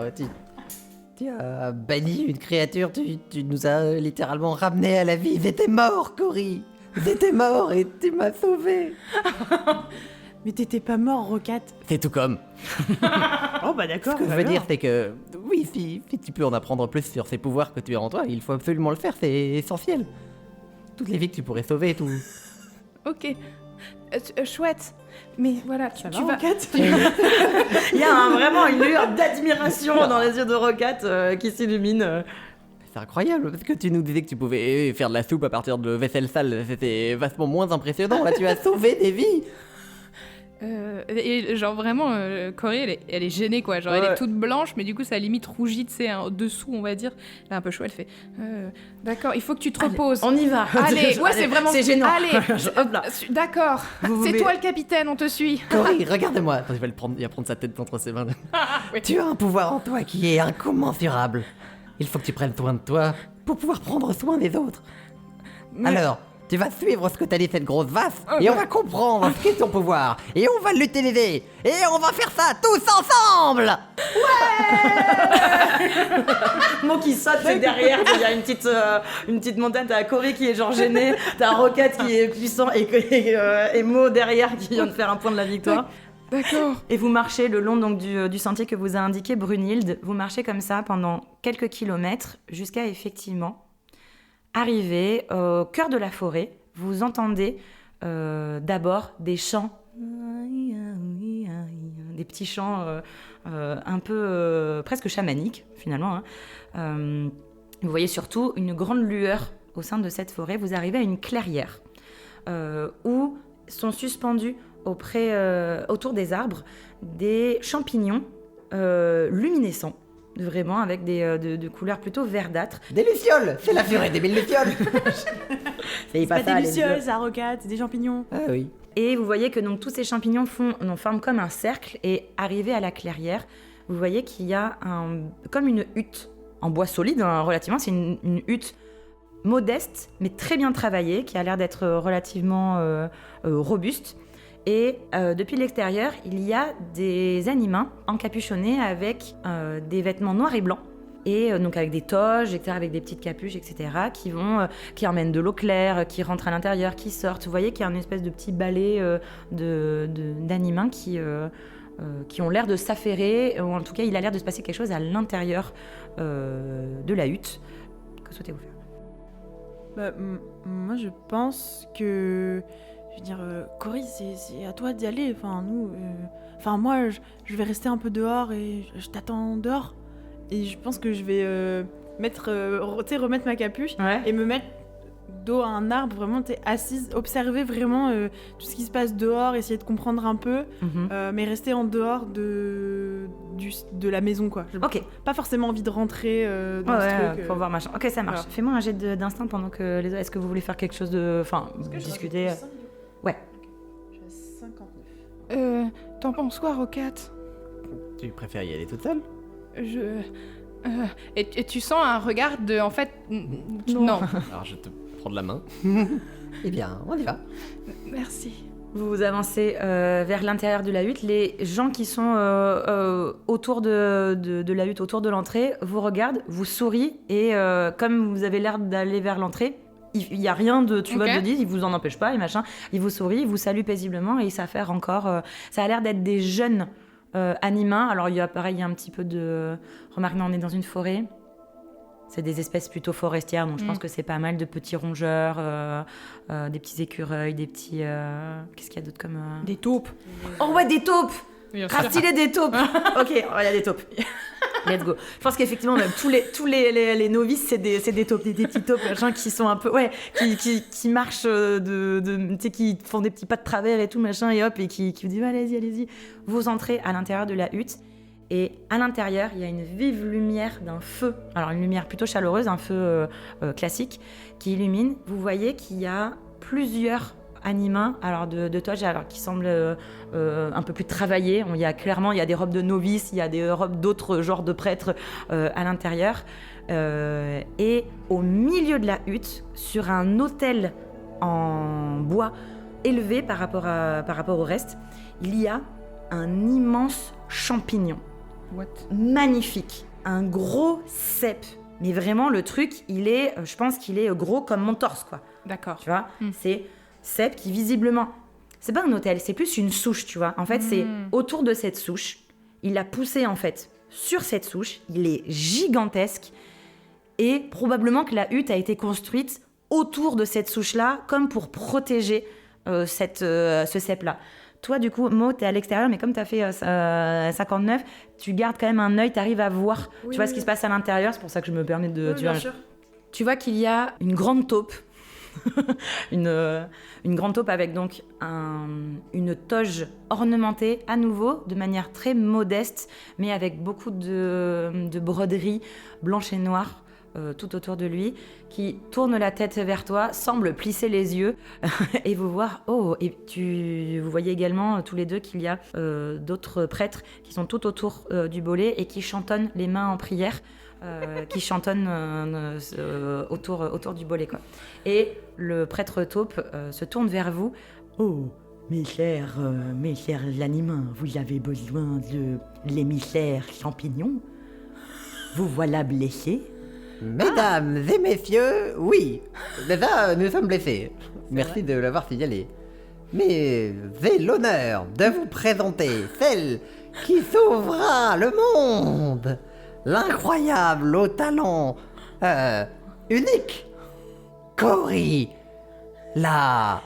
E: tu as banni une créature, tu nous as littéralement ramené à la vie. Ils étaient morts, Cory. Ils étaient morts et tu m'as sauvé.
D: Mais t'étais pas mort, Roquette.
E: C'est tout comme.
D: Oh bah d'accord.
E: Ce que je veux dire, c'est que, oui, si tu peux en apprendre plus sur ces pouvoirs que tu as en toi, il faut absolument le faire, c'est essentiel. Toutes les vies que tu pourrais sauver et tout.
C: Ok, chouette. Mais voilà,
D: Ça
C: tu
D: va,
C: vas...
D: Roquette?
A: Il y a vraiment une lueur d'admiration dans les yeux de Roquette qui s'illumine.
E: C'est incroyable, parce que tu nous disais que tu pouvais faire de la soupe à partir de vaisselle sale, c'était vachement moins impressionnant. Là, tu as sauvé des vies.
C: Et genre vraiment, Cory, elle est gênée quoi. Genre elle
A: Ouais.
C: est toute blanche, mais du coup ça limite rougit, tu sais, dessous on va dire. Elle est un peu chaud, elle fait d'accord, il faut que tu te reposes.
A: On y va.
C: Allez, ouais, c'est vraiment.
A: C'est gênant.
C: Allez,
A: Hop là.
C: d'accord.
A: Vous
C: C'est
A: voulez-
C: toi le capitaine, on te suit.
E: Cory, regarde-moi. Attends, il va prendre sa tête entre ses mains. Tu as un pouvoir en toi qui est incommensurable. Il faut que tu prennes soin de toi pour pouvoir prendre soin des autres. Alors, tu vas suivre ce que t'as dit cette grosse vache et on va comprendre ce qu'est ton pouvoir et on va l'utiliser et on va faire ça tous ensemble.
A: Mo qui saute, c'est derrière. Il y a une petite montagne. T'as Cory qui est genre gêné. T'as Roquette qui est puissant et Mo derrière qui vient de faire un point de la victoire.
C: D'accord.
A: Et vous marchez le long donc, du sentier que vous a indiqué Brunhilde. Vous marchez comme ça pendant quelques kilomètres jusqu'à effectivement arriver au cœur de la forêt. Vous entendez d'abord des chants, des petits chants un peu presque chamaniques finalement. Hein. Vous voyez surtout une grande lueur au sein de cette forêt. Vous arrivez à une clairière où sont suspendus autour des arbres des champignons luminescents, vraiment avec de couleurs plutôt verdâtres.
E: Des lucioles, c'est la furée des mille lucioles.
A: C'est
D: C'est pas des lucioles, ça, Roquette, c'est des champignons.
E: Ah oui.
A: Et vous voyez que donc tous ces champignons forment comme un cercle et arrivé à la clairière, vous voyez qu'il y a comme une hutte en bois solide, hein, relativement. C'est une hutte modeste mais très bien travaillée qui a l'air d'être relativement robuste. Et depuis l'extérieur, il y a des animaux encapuchonnés avec des vêtements noirs et blancs. Et donc avec des toges, etc., avec des petites capuches, etc., qui emmènent de l'eau claire, qui rentrent à l'intérieur, qui sortent. Vous voyez qu'il y a une espèce de petit balai d'animaux qui ont l'air de s'affairer, ou en tout cas, il a l'air de se passer quelque chose à l'intérieur de la hutte. Que souhaitez-vous faire ?
D: Moi, je pense que... Je veux dire, Cory, c'est à toi d'y aller. Enfin, nous... moi, je vais rester un peu dehors et je t'attends dehors. Et je pense que je vais remettre ma capuche et me mettre dos à un arbre, vraiment, assise, observer vraiment tout ce qui se passe dehors, essayer de comprendre un peu, mais rester en dehors de la maison, quoi. J'ai pas forcément envie de rentrer dans ce truc.
A: Pour voir machin. Ok, ça marche.
D: Voilà.
A: Fais-moi un jet d'instinct pendant que les autres... Est-ce que vous voulez faire quelque chose de... Enfin, discuter Ouais.
D: J'ai 59.
C: T'en penses quoi, Roquette ?
B: Tu préfères y aller toute seule ?
C: Et tu sens un regard de... En fait... Non.
F: Alors je te prends de la main.
E: Eh bien, on y va.
C: Merci.
A: Vous avancez vers l'intérieur de la hutte. Les gens qui sont autour de la hutte, autour de l'entrée, vous regardent, vous sourient, et comme vous avez l'air d'aller vers l'entrée, il n'y a rien de de dire, ils vous en empêchent pas, et machin. Ils vous sourient, ils vous saluent paisiblement, et ils s'affairent encore... ça a l'air d'être des jeunes animaux. Alors il y a un petit peu de... Remarque, on est dans une forêt. C'est des espèces plutôt forestières, donc je pense que c'est pas mal de petits rongeurs, des petits écureuils, des petits... Qu'est-ce qu'il y a d'autre comme...
C: Des taupes.
A: Oh ouais, des taupes.
C: Grave
A: stylé, des taupes. Ok, il y a des taupes. Let's go. Je pense qu'effectivement, même tous les novices, c'est des taupes, des petits taupes, machin, qui sont un peu... Ouais, qui marchent, tu sais, qui font des petits pas de travers et tout, machin, et hop, et qui vous disent, allez-y. Vous entrez à l'intérieur de la hutte. Et à l'intérieur, il y a une vive lumière d'un feu. Alors une lumière plutôt chaleureuse, un feu classique, qui illumine. Vous voyez qu'il y a plusieurs animaux, alors de toges, alors qui semblent un peu plus travaillés. Il y a des robes de novices, il y a des robes d'autres genres de prêtres à l'intérieur. Et au milieu de la hutte, sur un autel en bois élevé par rapport au reste, il y a un immense champignon.
C: What ?
A: Magnifique, un gros cep, mais vraiment le truc, je pense qu'il est gros comme mon torse, quoi.
C: D'accord.
A: Tu vois, c'est cep qui visiblement, c'est pas un hôtel, c'est plus une souche, tu vois. En fait, c'est autour de cette souche, il a poussé en fait sur cette souche, il est gigantesque, et probablement que la hutte a été construite autour de cette souche-là, comme pour protéger ce cep-là. Toi, du coup, Mo, t'es à l'extérieur, mais comme t'as fait 59, tu gardes quand même un œil, t'arrives à voir, tu vois ce qui se passe à l'intérieur, c'est pour ça que je me permets de...
D: Oui, bien sûr.
A: Tu vois qu'il y a une grande taupe, une grande taupe avec donc une toge ornementée à nouveau, de manière très modeste, mais avec beaucoup de broderies blanches et noires tout autour de lui, qui tourne la tête vers toi, semble plisser les yeux et vous voir. Oh, et vous voyez également tous les deux qu'il y a d'autres prêtres qui sont tout autour du bolet et qui chantonnent les mains en prière, qui chantonnent autour du bolet, quoi. Et le prêtre taupe se tourne vers vous. Oh, mes chers animaux, vous avez besoin de l'émissaire champignon? Vous voilà blessés?
E: Mesdames et messieurs, oui. Déjà, nous sommes blessés. Merci de l'avoir signalé. Mais j'ai l'honneur de vous présenter celle qui sauvera le monde. L'incroyable au talent unique. Cory. La...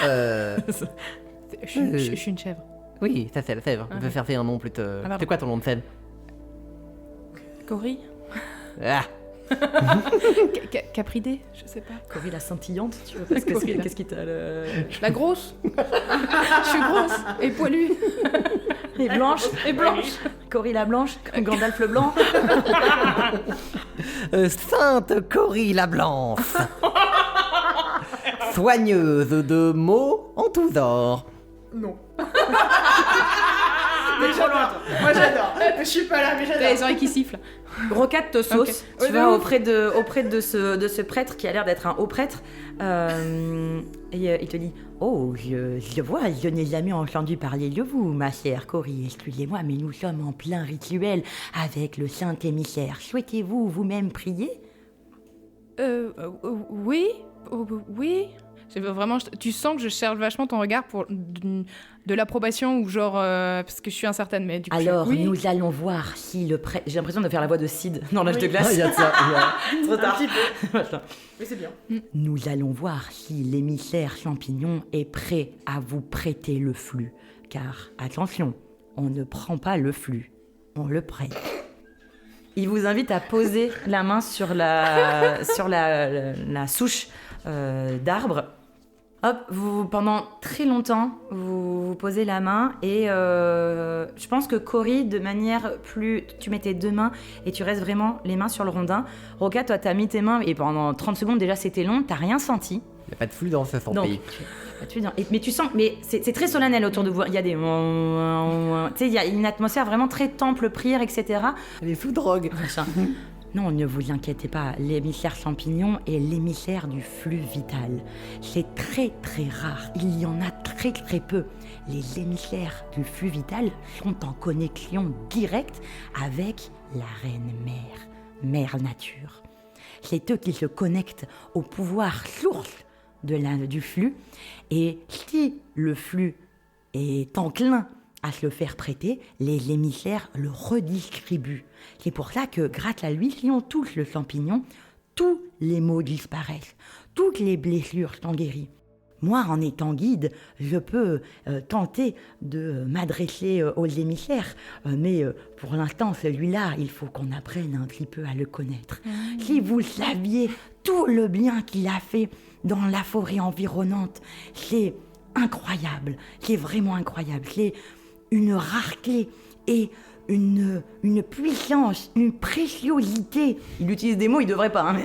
C: Je suis une chèvre.
E: Oui, ça c'est la sèvre. On peut faire un nom plutôt...
C: pardon.
E: C'est quoi ton nom de sèvre?
C: Cory.
E: Ah.
C: Capridé, je sais pas.
A: Cory la scintillante, tu vois, parce que qu'est-ce qui t'a...
C: La grosse. Je suis grosse et poilue.
A: Et blanche.
C: Et blanche.
A: Cory la blanche, comme Gandalf le blanc.
E: Sainte Cory la blanche. Soigneuse de mots en tous ordres.
D: Non. Mais j'adore. Moi j'adore. Je suis pas là, mais
C: T'as
D: j'adore.
C: les oreilles qui sifflent.
A: Rocade te sauce.
C: Ok.
A: Tu
C: Ouais,
A: vas
C: de
A: auprès de ce prêtre qui a l'air d'être un haut prêtre. Et il te dit Oh, je vois, je n'ai jamais entendu parler de vous, ma chère Cory. Excusez-moi, mais nous sommes en plein rituel avec le saint émissaire. Souhaitez-vous vous-même prier?
C: Oui. Oui. Vraiment, tu sens que je cherche vachement ton regard pour de l'approbation ou genre parce que je suis incertaine, mais du coup.
A: Alors,
C: oui.
A: nous allons voir si le prêtre. J'ai l'impression de faire la voix de Sid dans l'âge de
E: Ah,
A: glace.
E: il y a de ça.
A: Trop tard.
D: Mais c'est bien.
A: Nous allons voir si l'émissaire champignon est prêt à vous prêter le flux. Car, attention, on ne prend pas le flux, on le prête. Il vous invite à poser la main sur la souche d'arbre. Hop, pendant très longtemps, vous posez la main et je pense que Cory, de manière plus... Tu mets tes 2 mains et tu restes vraiment les mains sur le rondin. Roca, toi, t'as mis tes mains et pendant 30 secondes, déjà, c'était long, t'as rien senti.
E: Il n'y a pas de flux dans ce fort
A: Donc,
E: pays.
A: mais tu sens, mais c'est très solennel autour de vous. Il y a des... Tu sais, il y a une atmosphère vraiment très temple, prière, etc.
E: Elle est sous drogue.
A: Machin. Non, ne vous inquiétez pas, l'émissaire champignon est l'émissaire du flux vital. C'est très très rare, il y en a très très peu. Les émissaires du flux vital sont en connexion directe avec la reine mère, mère nature. C'est eux qui se connectent au pouvoir source du flux, et si le flux est enclin à se le faire prêter, les émissaires le redistribuent. C'est pour ça que, grâce à lui, si on touche le champignon, tous les maux disparaissent, toutes les blessures sont guéries. Moi, en étant guide, je peux tenter de m'adresser aux émissaires, mais pour l'instant, celui-là, il faut qu'on apprenne un petit peu à le connaître. Si vous saviez tout le bien qu'il a fait dans la forêt environnante, c'est incroyable, c'est vraiment incroyable, c'est une rareté et une puissance, une préciosité. Il utilise des mots, il devrait pas, hein, mais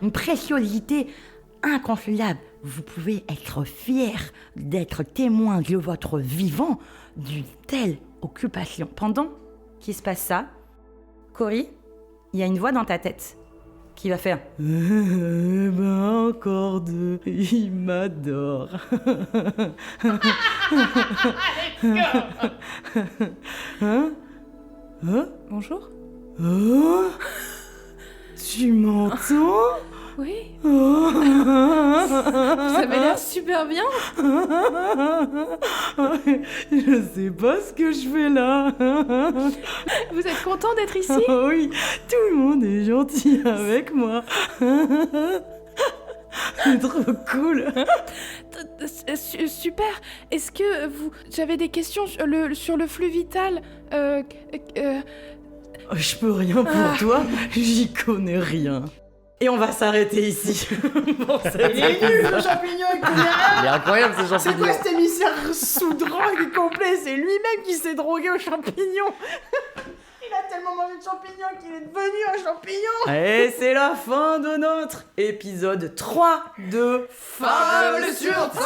A: une préciosité inconsolable. Vous pouvez être fier d'être témoin de votre vivant d'une telle occupation. Pendant qu'il se passe ça, Cory, il y a une voix dans ta tête qui va faire encore 2, il m'adore. Hein?
C: Bonjour.
A: Oh? Tu m'entends?
C: Oui.
A: Oh?
C: Vous avez l'air super bien.
A: Je sais pas ce que je fais là.
C: Vous êtes content d'être ici?
A: Oh oui, tout le monde est gentil avec moi. C'est trop cool.
C: Super. Est-ce que vous... J'avais des questions sur le flux vital.
A: Je peux rien pour toi, j'y connais rien. Et on va s'arrêter ici. Bon,
D: Il est nul ce champignon, il connaît rien.
E: Il est incroyable ce
D: C'est
E: champignon.
D: quoi cet émissaire sous drogue complet? C'est lui-même qui s'est drogué aux champignons. Il a tellement mangé de champignons qu'il est devenu un champignon.
A: Et c'est la fin de notre épisode 3 de
D: Fable sur table.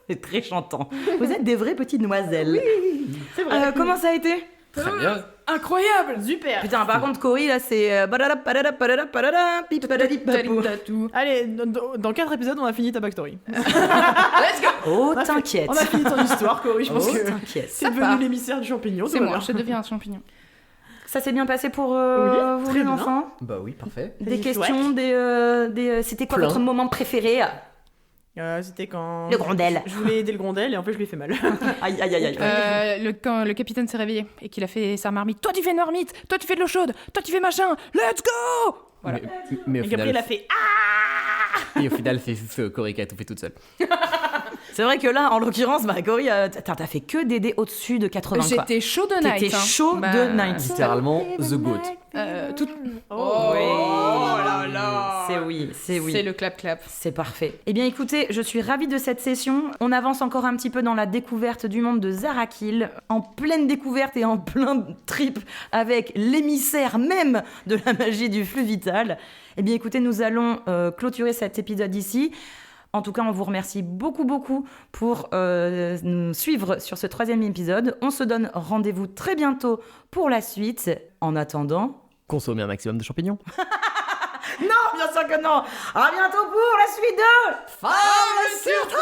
A: C'est très chantant. Vous êtes des vraies petites demoiselles. Oui,
D: C'est vrai.
A: comment ça a été?
F: Très bien.
D: Incroyable, super.
A: Putain, par contre, Cory, là, c'est...
D: Allez, dans 4 épisodes, on a fini ta backstory.
A: Oh, t'inquiète.
D: On a fini ton histoire, Cory. Je pense
A: Oh,
D: que
A: t'inquiète.
D: c'est devenu l'émissaire du champignon.
C: C'est
D: tout va
C: moi,
D: bien.
C: je deviens un champignon.
A: Ça s'est bien passé pour
D: Oui,
A: vous,
D: très
A: les
D: bien.
A: enfants?
B: Bah oui, parfait.
A: Des
D: C'est
A: questions, c'était quoi
B: Plein.
A: votre moment préféré?
D: C'était quand...
A: Le grondel.
D: Je voulais aider le grondel et en fait je lui ai fait mal.
A: Aïe, aïe, aïe, aïe.
C: Quand le capitaine s'est réveillé et qu'il a fait sa marmite. Toi tu fais une marmite, toi tu fais de l'eau chaude, toi tu fais machin. Let's go. Voilà.
F: Mais au
D: Et Gabriel
F: final,
D: a fait ah.
F: et au final, c'est Cory qui a tout fait toute seule.
A: C'est vrai que là, en l'occurrence, bah, Cory, t'as fait que des dés au-dessus de 80, quoi.
C: J'étais chaud de night.
A: T'étais
C: hein.
A: chaud
C: Bah,
A: de night.
B: Littéralement, The Goat.
C: Tout...
D: Oh,
A: Oui.
D: là là.
A: C'est oui, c'est oui.
C: C'est le clap-clap.
A: C'est parfait. Eh bien écoutez, je suis ravie de cette session. On avance encore un petit peu dans la découverte du monde de Zarakil, en pleine découverte et en plein trip avec l'émissaire même de la magie du flux vital. Eh bien écoutez, nous allons clôturer cet épisode ici. En tout cas, on vous remercie beaucoup pour nous suivre sur ce 3e épisode. On se donne rendez-vous très bientôt pour la suite. En attendant...
F: Consommer un maximum de champignons.
A: Non, bien sûr que non. À bientôt pour la suite de...
E: Fable sur 3